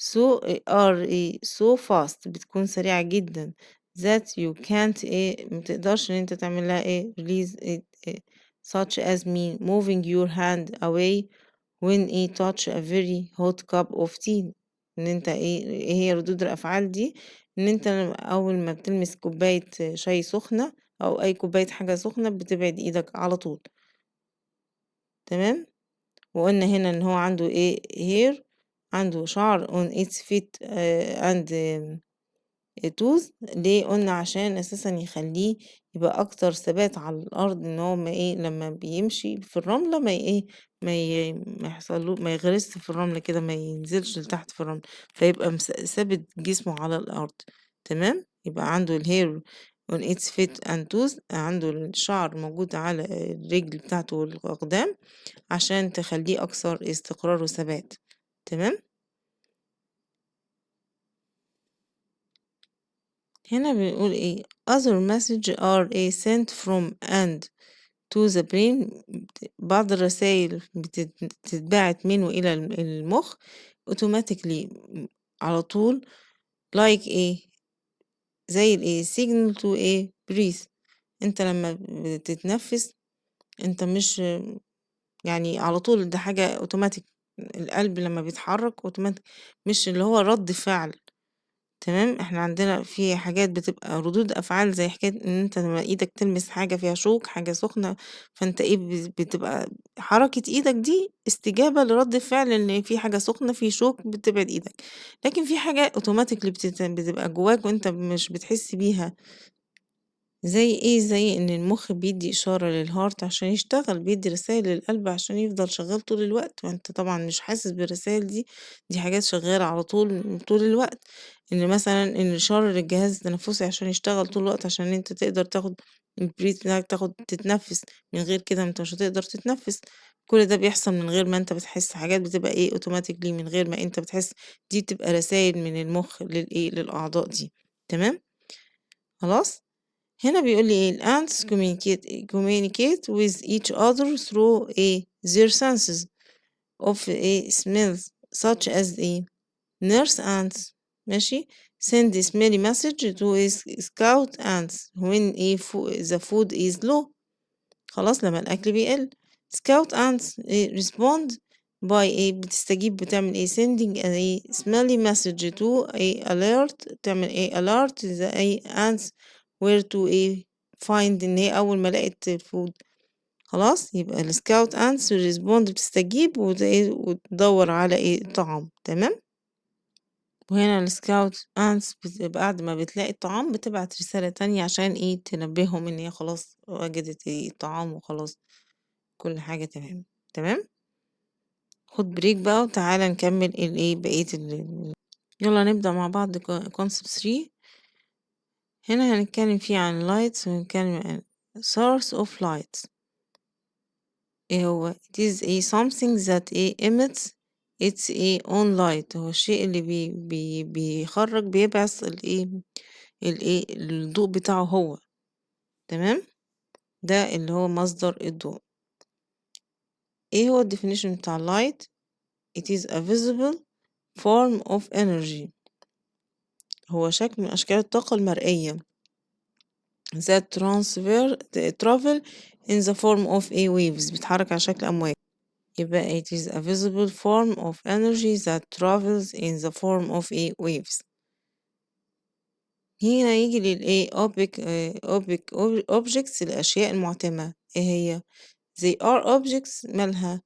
so are so fast بتكون سريعة جدا that you can't متقدرش إن أنت تعملها release such as me moving your hand away when touch a very hot cup of tea. إن أنت إيه هي ردود الأفعال دي؟ إن أنت أول ما بتلمس كوباية شاي سخنة أو أي كوباية حاجة سخنة بتبعد إيدك على طول. تمام. وقلنا هنا إن هو عنده hair، عنده شعر on its feet and toes. ليه؟ قلنا عشان أساسا يخليه يبقى أكتر ثبات على الأرض، إن هو ما لما بيمشي في الرملة ما يحصلو ما يغرس في الرملة كده، ما ينزلش لتحت في الرملة، فيبقى ثابت جسمه على الأرض. تمام. يبقى عنده الهير on its feet and toes، عنده الشعر موجود على الرجل بتاعته والأقدام عشان تخليه أكثر استقرار وثبات. تمام. هنا بنقول other message are sent from and to the brain. بعض الرسائل بتتبعت منه إلى المخ automatically على طول like زي signal to breathe. انت لما بتتنفس انت مش يعني على طول، ده حاجة اوتوماتيك. القلب لما بيتحرك اوتوماتيك، مش اللي هو رد فعل. تمام. احنا عندنا في حاجات بتبقى ردود افعال زي حكاية ان انت لما ايدك تلمس حاجة فيها شوك، حاجة سخنة، فانت بتبقى حركة ايدك دي استجابة لرد فعل ان في حاجة سخنة في شوك بتبعد ايدك. لكن في حاجة اوتوماتيك بتبقى جواك وانت مش بتحس بيها. زي ان المخ بيدي اشارة للهارت عشان يشتغل، بيدي رسائل للقلب عشان يفضل شغال طول الوقت، وانت طبعا مش حاسس بالرسائل دي. دي حاجات شغالة على طول الوقت. ان مثلا ان اشارة للجهاز التنفسي عشان يشتغل طول الوقت عشان انت تقدر تاخد البريث بتاعك، تتنفس. من غير كده انت مش هتقدر تتنفس. كل ده بيحصل من غير ما أنت بتحس، حاجات بتبقى إيه automatically من غير ما أنت بتحس، دي بتبقى رسايل من المخ للأعضاء دي، تمام؟ خلاص؟ هنا بيقول لي إيه الants communicate with each other through their senses of smells such as nurse ants ماشي send a smelly message to scout ants when the food is low. خلاص لما الأكل بيقل scout ants respond by بتستجيب بتعمل sending a smelly message to alert تعمل alert the ants where to find إن هي أول ما لقت food. خلاص يبقى السكاوت ants respond بتستجيب وتدور على الطعام، تمام. وهنا السكاوت ants بعد ما بتلاقي الطعام بتبعت رسالة تانية عشان تنبههم إن هي خلاص وجدت الطعام وخلاص كل حاجة تمام، تمام. خد بريك بقى وتعالى نكمل بقية يلا نبدأ مع بعض concept 3. هنا هنتكلم فيه عن lights ونتكلم عن source of light. ايه هو it is something that emits its own light. هو الشيء اللي بيخرج بيبعث الضوء بتاعه هو، تمام. ده اللي هو مصدر الضوء. ايه هو definition بتاع light؟ it is a visible form of energy. هو شكل من أشكال الطاقة المرئية that travel in the form of waves بتتحرك على شكل أمواج. يبقى it is a visible form of energy that travels in the form of waves. هنا يجي objects الأشياء المعتمة. ايه هي؟ they are objects مالها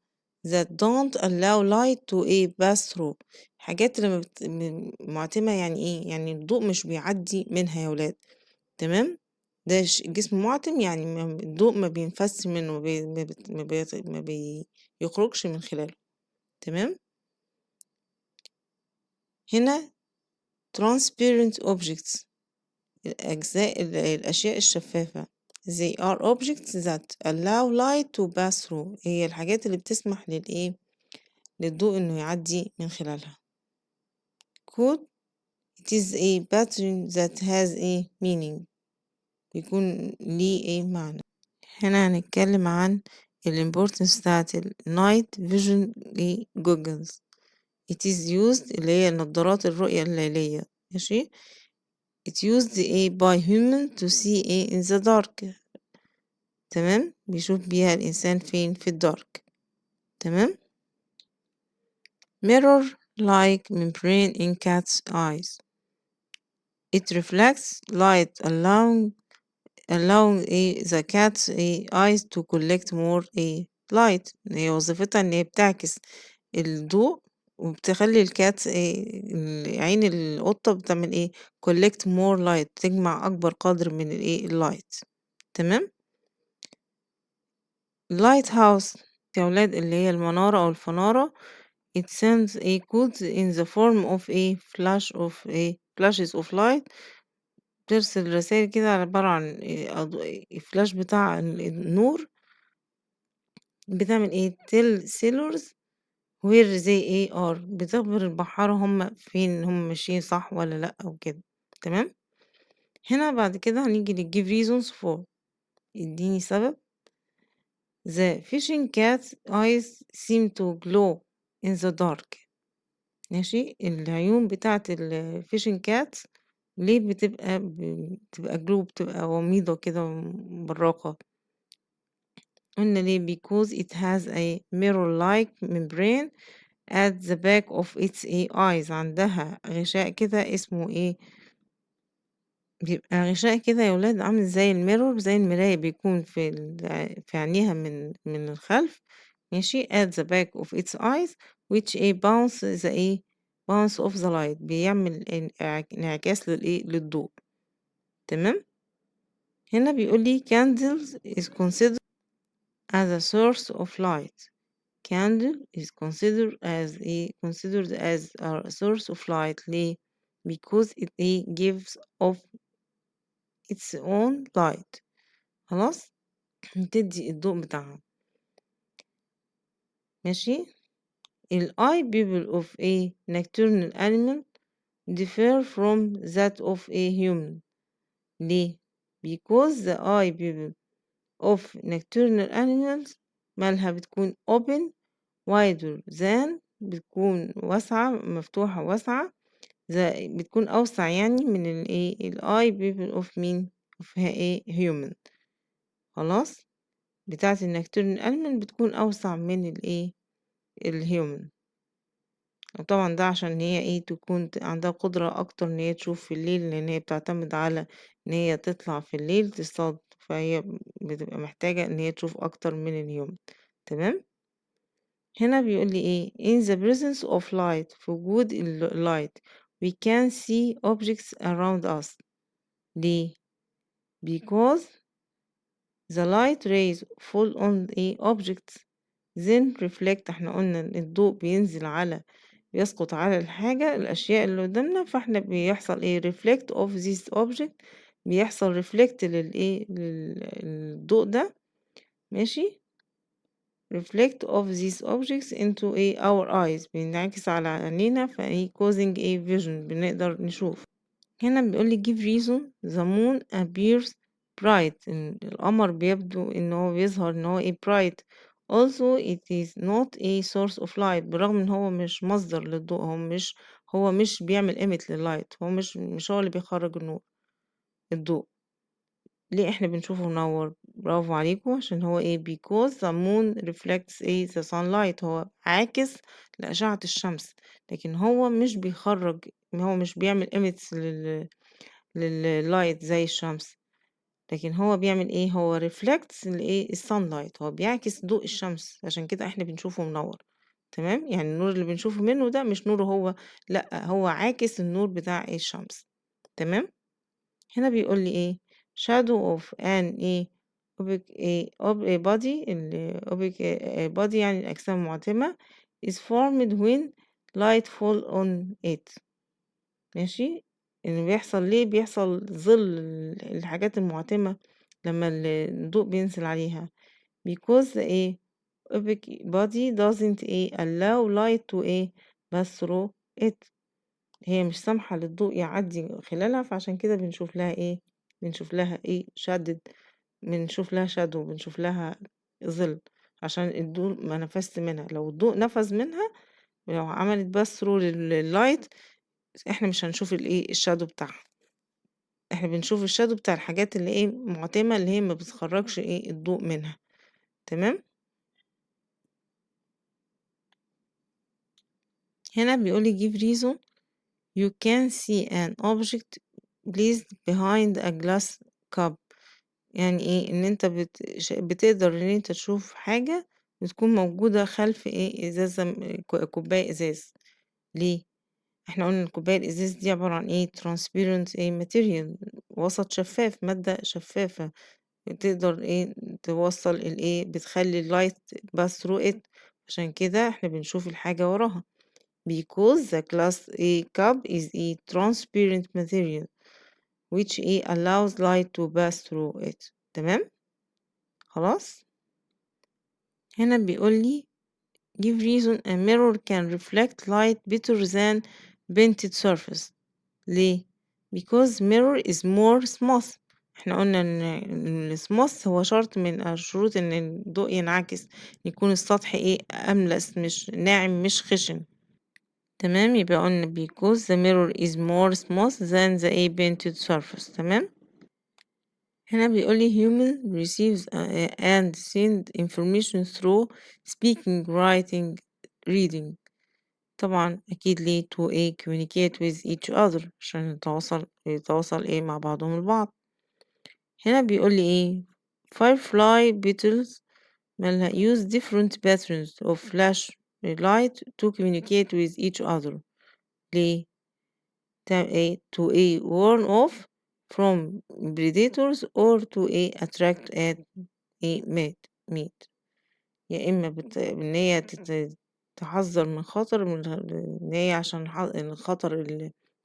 that don't allow light to pass through. حاجات اللي معتمة يعني ايه؟ يعني الضوء مش بيعدي منها يا ولاد، تمام. ده جسم معتم يعني الضوء ما بينفس منه، ما بيخرجش من خلاله، تمام. هنا transparent objects الأشياء الشفافة they are objects that allow light to pass through. هي الحاجات اللي بتسمح للضوء إنه يعدي من خلالها. code it is a pattern that has meaning بيكون ليه معنى. هنا هنتكلم عن importance بتاعت night vision goggles. it is used اللي هي نظارات الرؤية الليلية، ماشي. it used by human to see in the dark. تمام، بيشوف بيها الإنسان فين في الدارك، تمام. mirror like membrane in cat's eyes. it reflects light allowing the cat's eyes to collect more light. هي وظيفتها إن هي بتعكس الضوء وبتخلي الكات عين القطة بتعمل collect more light تجمع أكبر قدر من اللايت، تمام. light house يا ولاد اللي هي المنارة أو الفنارة. it sends codes in the form of flashes of light. بترسل رسائل كده عبارة عن فلاش بتاع النور. بتعمل tell sailors where they are بتخبر البحارة هم فين، هم ماشيين صح ولا لأ أو كده، تمام. هنا بعد كده هنيجي give reasons for. اديني سبب. the fishing cat's eyes seem to glow in the dark. ماشي، العيون بتاعت الفيشنج كات ليه بتبقى glow، بتبقى غميضة كده براقة. قلنا ليه because it has a mirror-like membrane at the back of its eyes. عندها غشاء كده اسمه بيبقى غشاء كده يا ولاد عامل زي الميرور، زي المراية بيكون في عينيها من الخلف، ماشي. at the back of its eyes which bounce the bounce of the light بيعمل انعكاس للضوء، تمام. هنا بيقول لي candles is considered as a source of light. candle is considered as a source of light. ليه؟ because it gives off its own light. خلاص، تدي الضوء بتاعها. ماشي. ال eye pupil of a nocturnal animal differ from that of a human. ليه؟ because the eye pupil of nocturnal animals مالها بتكون open wider than بتكون واسعة مفتوحة واسعة بتكون أوسع يعني من ال eye pupil of مين of human. خلاص بتاعة النocturnal animal بتكون أوسع من الhuman. وطبعا ده عشان هي تكون عندها قدرة أكتر إن هي تشوف في الليل، لأن هي بتعتمد على إن هي تطلع في الليل تصطاد، فهي بتبقى محتاجة إن هي تشوف أكتر من اليوم. تمام. هنا بيقول لي in the presence of light في وجود light we can see objects around us. ليه؟ because the light rays fall on objects then reflect. احنا قلنا إن الضوء بيسقط على الأشياء اللي قدامنا، فاحنا بيحصل reflect of this object، بيحصل reflect للضوء ده. ماشي. reflect of these objects into our eyes، بينعكس على عينينا causing vision، بنقدر نشوف. هنا بيقولي give reason the moon appears bright، إن القمر بيبدو إن هو بيظهر إن هو bright also it is not a source of light، برغم إن هو مش مصدر للضوء، هو مش بيعمل emit لللايت، هو مش هو اللي بيخرج الضوء. ليه احنا بنشوفه منور؟ برافو عليكم، عشان هو because the moon reflects the sunlight، هو عاكس لأشعة الشمس، لكن هو مش بيخرج، هو مش بيعمل emits لللايت زي الشمس، لكن هو بيعمل هو reflects الsunlight، هو بيعكس ضوء الشمس، عشان كده احنا بنشوفه منور. تمام. يعني النور اللي بنشوفه منه ده مش نوره هو، لأ هو عاكس النور بتاع الشمس. تمام. هنا بيقول لي shadow of an body، body يعني الأجسام المعتمة is formed when light fall on it. ماشي. إن ليه بيحصل ظل الحاجات المعتمة لما الضوء بينزل عليها because the opaque body doesn't allow light to pass through it، هي مش سامحة للضوء يعدي خلالها، فعشان كده بنشوف لها شدد، بنشوف لها شادو، بنشوف لها ظل، عشان الضوء ما نفذش منها. لو الضوء نفذ منها، لو عملت بس ثرو لللايت، احنا مش هنشوف الشادو بتاعها، احنا بنشوف الشادو بتاع الحاجات اللي معتمة، اللي هي ما بتخرجش الضوء منها. تمام. هنا بيقولي give reason you can see an object placed behind a glass cup، يعني ان انت بتقدر ان انت تشوف حاجة بتكون موجودة خلف ازازة، كوباية ازاز. ليه؟ احنا قلنا الكوباية الازاز دي عبارة عن transparent material، وسط شفاف، مادة شفافة تقدر توصل بتخلي اللايت pass through it، عشان كده احنا بنشوف الحاجة وراها because the glass cup is transparent material which allows light to pass through it. تمام. خلاص. هنا بيقولي give reason a mirror can reflect light better than painted surface. ليه؟ because mirror is more smooth، احنا قلنا ان السموث هو شرط من الشروط ان الضوء ينعكس، يكون السطح أملس، مش ناعم، مش خشن. تمام. يبقى قلنا because the mirror is more smooth than the painted surface. تمام. هنا بيقولي human receives and send information through speaking, writing, reading. طبعا أكيد ليه to communicate with each other، عشان يتواصل مع بعضهم البعض. هنا بيقولي firefly beetles مالها use different patterns of flash light to communicate with each other. ليه؟ to warn off from predators or to attract at meat. يا إما إن هي تحذر من خطر، إن هي عشان الخطر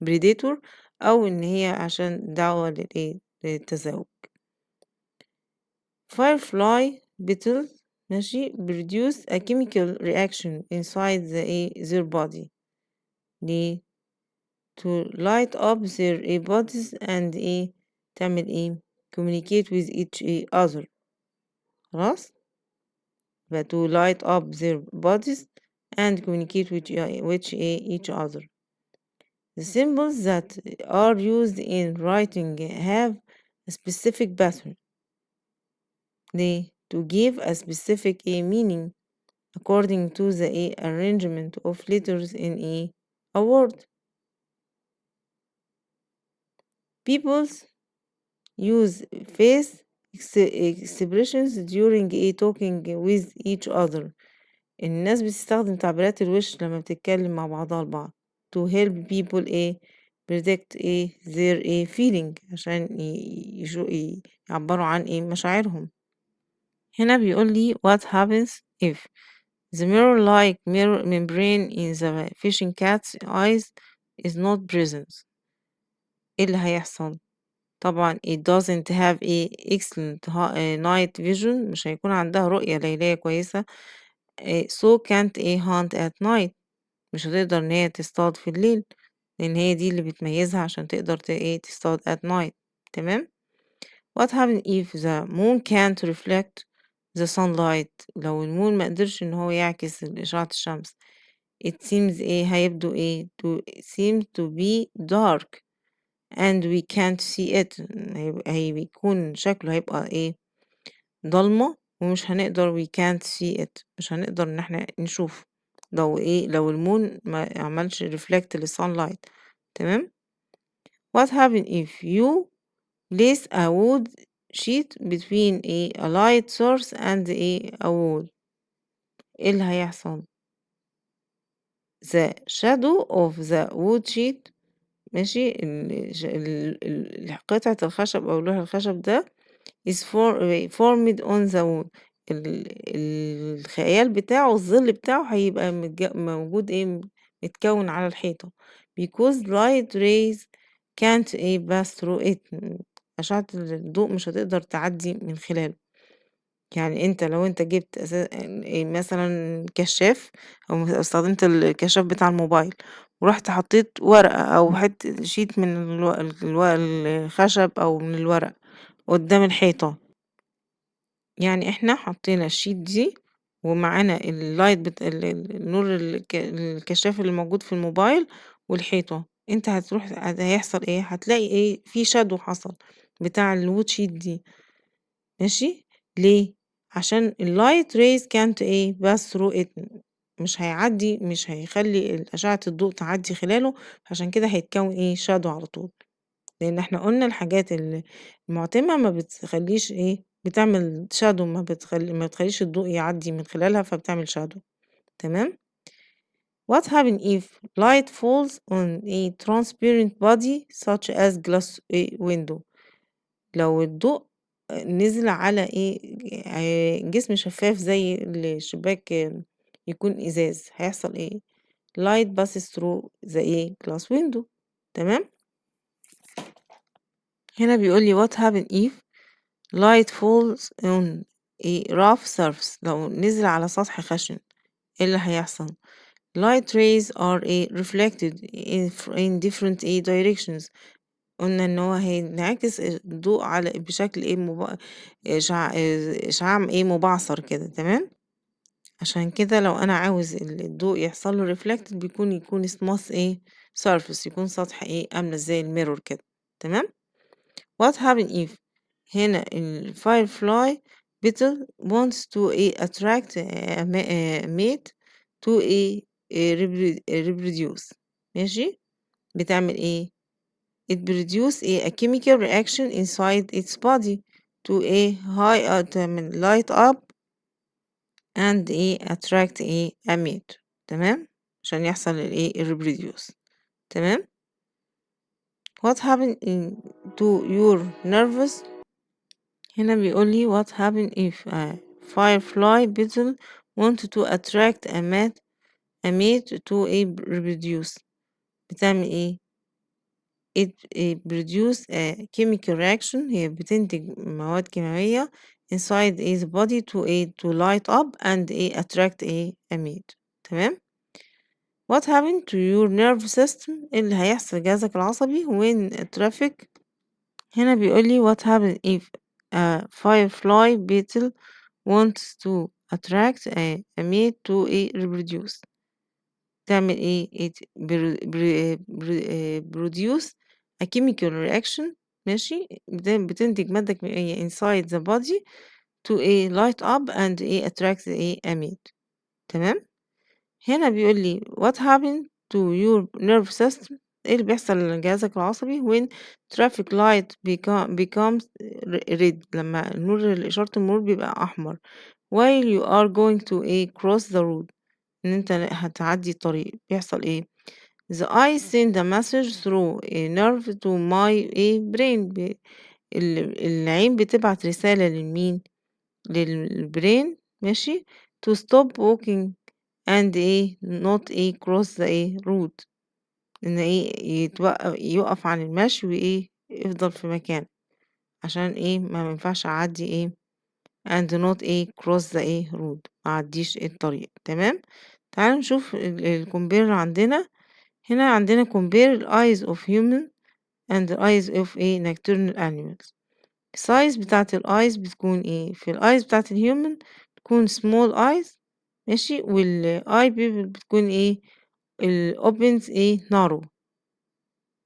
البريديتور، أو إن هي عشان دعوة للتزاوج. firefly beetle ماشي produce a chemical reaction inside their body ليه to light up their bodies and تعمل communicate with each other خلاص يبقى to light up their bodies and communicate with each other. The symbols that are used in writing have a specific pattern. To give a specific meaning according to the arrangement of letters in a word. People use face expressions during talking with each other. الناس بتستخدم تعبيرات الوش لما بتتكلم مع بعضها البعض to help people predict their feeling عشان يعبروا عن مشاعرهم. هنا بيقول لي what happens if the mirror-like membrane in the fishing cat's eyes is not present. ايه اللي هيحصل؟ طبعا it doesn't have excellent night vision مش هيكون عندها رؤية ليلية كويسة so can't hunt at night مش هتقدر ان هي تصطاد في الليل لان هي دي اللي بتميزها عشان تقدر تصطاد at night. تمام. what happens if the moon can't reflect the sunlight لو المون ما قدرش ان هو يعكس اشعة الشمس it seems هيبدو to seem to be dark and we can't see it بيكون شكله هيبقى ضلمة ومش هنقدر we can't see it مش هنقدر ان احنا نشوف لو المون ما عملش reflect للsunlight. تمام. what happen if you place a wood sheet between a light source and a wall ايه اللي هيحصل؟ the shadow of the wood sheet ماشي قطعة الخشب أو لوح الخشب ده is formed on the wall الخيال بتاعه الظل بتاعه هيبقى موجود متكون على الحيطة because light rays can't pass through it أشعة الضوء مش هتقدر تعدي من خلاله. يعني انت لو انت جبت مثلا كشاف او استخدمت الكشاف بتاع الموبايل ورحت حطيت ورقة او حتة شيت من الخشب او من الورق قدام الحيطة يعني احنا حطينا الشيت دي ومعانا اللايت النور الكشاف اللي موجود في الموبايل والحيطة انت هيحصل هتلاقي في شادو حصل بتاع الوود شيت دي ماشي ليه عشان اللايت ريز كانت بس through it مش هيخلي أشعة الضوء تعدي خلاله عشان كده هيتكون شادو على طول لأن احنا قلنا الحاجات المعتمة ما بتخليش بتعمل شادو ما بتخليش الضوء يعدي من خلالها فبتعمل شادو. تمام. what happen if light falls on a transparent body such as glass window لو الضوء نزل على جسم شفاف زي الشباك يكون إزاز هيحصل light passes through the glass window. تمام. هنا بيقول لي what happen if light falls on a rough surface لو نزل على سطح خشن ايه اللي هيحصل light rays are reflected in different directions قلنا ان هو هينعكس الضوء على بشكل اشعاع مبعثر كده. تمام. عشان كده لو انا عاوز الضوء يحصل له reflected يكون smooth surface يكون سطح عامله زي الميرور كده. تمام. what happen if هنا الفايرفلاي beetle wants to attract a mate to reproduce ماشي بتعمل it produce a chemical reaction inside its body to light up and attract a mate. تمام عشان يحصل reproduce. تمام. what happen to your nervous هنا بيقول لي what happen if a firefly beetle want to attract a mate to reproduce بتعمل it produce a chemical reaction هي بتنتج مواد كيميائية inside the body to light up and attract amide. تمام. What happened to your nerve system؟ إيه اللي هيحصل جهازك العصبي when traffic؟ هنا بيقول لي what happened if a firefly beetle wants to attract a mate to reproduce. تعمل it produce a chemical reaction. ماشي، بتنتج مادة كيميائية inside the body to light up and attract a mate. تمام. هنا بيقول لي what happened to your nerve system؟ ايه اللي بيحصل لجهازك العصبي when traffic light becomes red؟ لما إشارة المرور بيبقى أحمر while you are going to cross the road، إن أنت هتعدي الطريق، بيحصل ايه؟ the eye send a message through a nerve to my brain. العين بتبعت رسالة لمين؟ للبرين. ماشي، to stop walking and not cross the road، ان يقف عن المشي يفضل في مكانه عشان ما ينفعش اعدي and not cross the road، ما اعديش الطريق. تمام. تعالوا نشوف الكومبير عندنا. هنا عندنا compare the eyes of human and the eyes of nocturnal animals. السايز بتاعت الايز بتكون في الايز بتاعت الهيومن بتكون small eyes. ماشي، والاي بيبل بتكون الأوبنز نارو.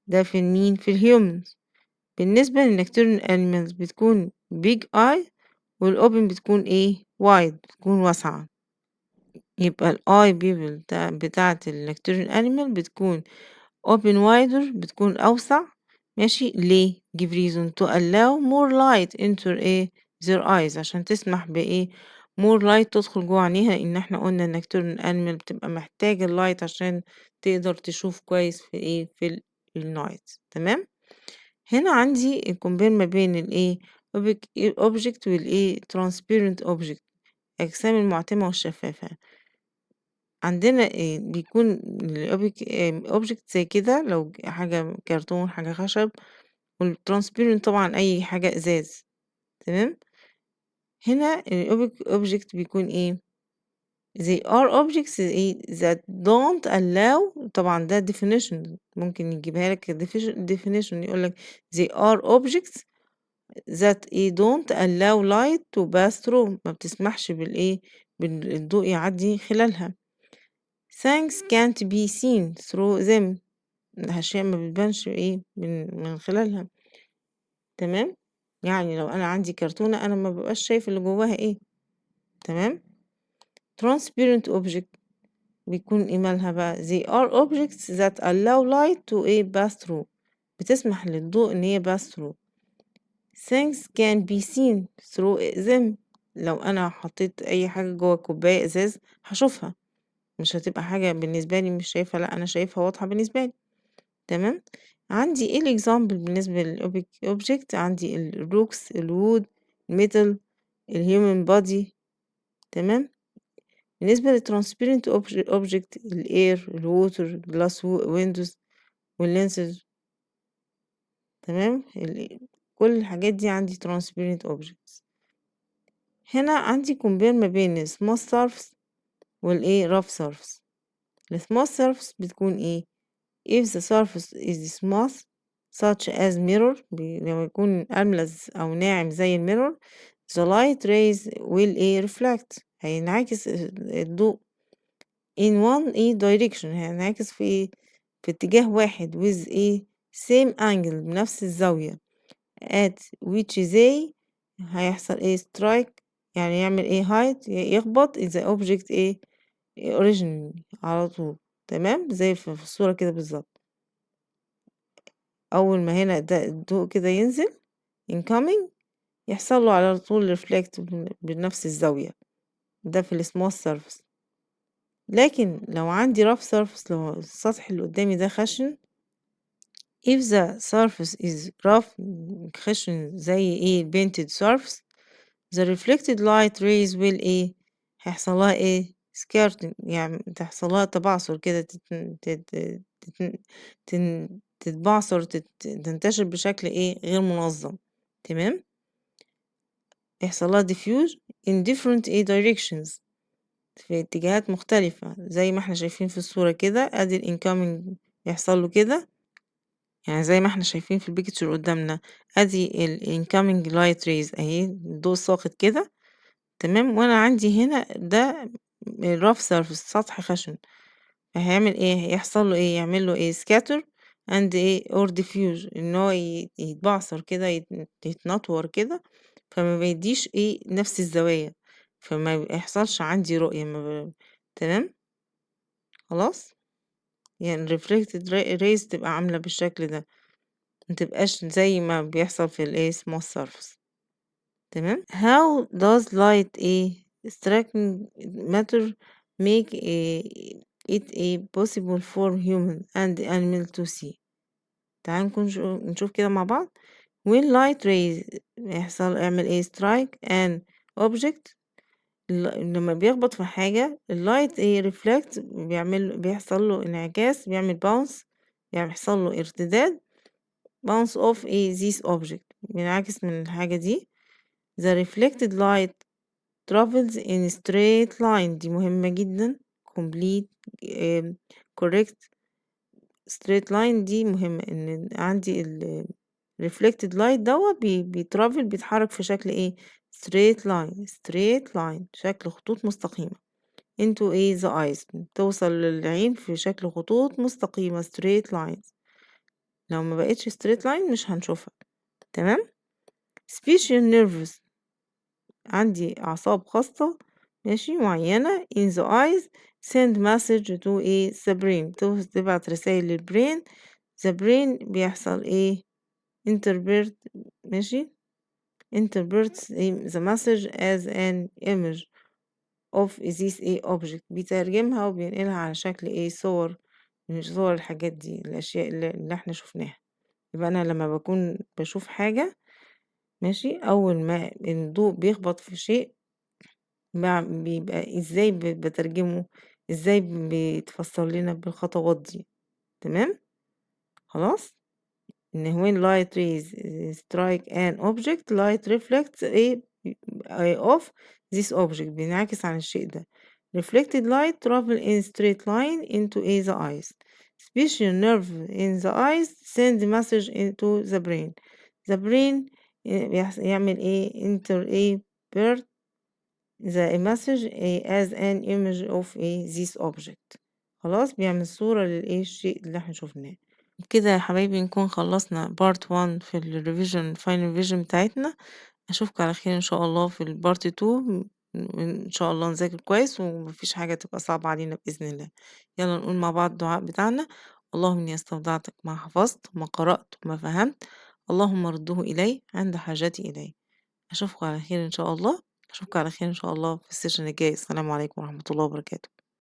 ده في مين؟ في الهيومنز. بالنسبة للنكتورن animals بتكون big eye والأوبن بتكون wide، بتكون واسعة. يبقى الآي بيبل بتاعة النكتورن animal بتكون open wider، بتكون أوسع. ماشي، ليه؟ give reason to allow more light into their eyes، عشان تسمح more light تدخل جوه عينيها. إن احنا قلنا النكتورن animal بتبقى محتاجة اللايت عشان تقدر تشوف كويس في النايت. تمام. هنا عندي الكومبير ما بين object transparent object، أجسام المعتمة والشفافة. عندنا بيكون object زي كده لو حاجة كرتون، حاجة خشب، والtransparent طبعا أي حاجة إزاز. تمام. هنا object بيكون they are objects that don't allow. طبعا ده definition، ممكن يجيبها لك definition يقولك they are objects that don't allow light to pass through، ما بتسمحش بالضوء يعدي خلالها. things can't be seen through them، الأشياء ما بتبانش من خلالها. تمام. يعني لو أنا عندي كرتونة أنا ما ببقاش شايف اللي جواها تمام. transparent object بيكون مالها بقى they are objects that allow light to pass through، بتسمح للضوء إن هي pass through. things can be seen through them، لو أنا حطيت أي حاجة جوا كوباية إزاز هشوفها، مش هتبقى حاجة بالنسبة لي مش شايفها، لأ أنا شايفها واضحة بالنسبة لي. تمام. عندي الإكزامبل بالنسبة للأوبجكت، عندي الروكس، الوود، الميتال، الهيومن بودي. تمام. بالنسبة للترانسبيرنت اوبجكت، الاير، الووتر، الجلاس ويندوز، واللينسز. تمام. كل الحاجات دي عندي transparent objects. هنا عندي compare ما بين smooth surface rough surface. smooth surface بتكون if the surface is smooth such as mirror، لما يكون أملس أو ناعم زي الميرور، the light rays will reflect، هينعكس الضوء in one direction، هينعكس في اتجاه واحد with same angle، بنفس الزاوية at which they هيحصل strike، يعني يعمل height، يخبط the object originally على طول. تمام، زي في الصورة كده بالظبط. أول ما هنا ده الضوء كده ينزل incoming يحصل له على طول reflect بنفس الزاوية. ده في السموث سيرفيس. لكن لو عندي rough surface، لو السطح اللي قدامي ده خشن، if the surface is rough، خشن زي painted surface، the reflected light rays will هيحصل لها skirting، يعني تحصل لها تبعثر كده، تتبعثر، تنتشر بشكل غير منظم. تمام. يحصل لها diffuse in different directions في اتجاهات مختلفة زي ما احنا شايفين في الصورة كده. ادي ال incoming يحصل له كده، يعني زي ما احنا شايفين في البيكتشر قدامنا. ادي ال incoming light rays اهي، الضوء ساقط كده تمام، وانا عندي هنا ده rough surface سطح خشن. هيعمل ايه؟ هيحصل له ايه؟ يعمل له ايه؟ scatter and ايه or diffuse، ان هو يتبعثر كده، يتنطور كده، فما بيديش ايه نفس الزوايا، فما بيحصلش عندي رؤية تمام. خلاص، يعني reflected rays تبقى عاملة بالشكل ده، متبقاش زي ما بيحصل في الايه smooth surface. تمام. how does light striking matter make it possible for human and animal to see. تعال نشوف كده مع بعض. when light rays اعمل strike an object، لما بيخبط في حاجة اللايت reflect، بيحصل له انعكاس، بيعمل bounce، يعني بيحصل له ارتداد bounce of this object، بينعكس من الحاجة دي. the reflected light travels in straight line، دي مهمة جدا. complete correct straight line دي مهمة، ان عندي ال reflected light دوا بيترافل، بيتحرك في شكل straight line شكل خطوط مستقيمة into the eyes، توصل للعين في شكل خطوط مستقيمة straight lines. لو ما بقتش straight line مش هنشوفها. تمام. special nervous، عندي أعصاب خاصة ماشي معينة in the eyes send message to the brain، تبعت رسائل للبرين. the brain بيحصل interpret، ماشي interprets the message as an image of this object، بيترجمها وبينقلها على شكل صور، مش صور الحاجات دي، الأشياء اللي احنا شفناها. يبقى أنا لما بكون بشوف حاجة ماشي، أول ما الضوء بيخبط في شيء بيبقى ازاي بترجمه، ازاي بيتفسر لنا بالخطوات دي. تمام. خلاص، ان when light rays strike an object light reflects off this object، بينعكس عن الشيء ده. reflected light travel in straight line into the eyes. special nerve in the eyes send message into the brain. the brain يعمل interpret the message as an image of this object. خلاص، بيعمل صورة الشيء اللي احنا شفناه. كده يا حبايبي نكون خلصنا part 1 في الريفيجن final revision بتاعتنا. اشوفكم على خير ان شاء الله في البارت 2، ان شاء الله نذاكر كويس ومفيش حاجة تبقى صعبة علينا بإذن الله. يلا نقول مع بعض الدعاء بتاعنا. اللهم اني استودعتك ما حفظت وما قرأت وما فهمت، اللهم ردوه إلي عند حاجتي إليه. أشوفكم على خير إن شاء الله، أشوفكم على خير إن شاء الله في السيشن الجاي. السلام عليكم ورحمة الله وبركاته.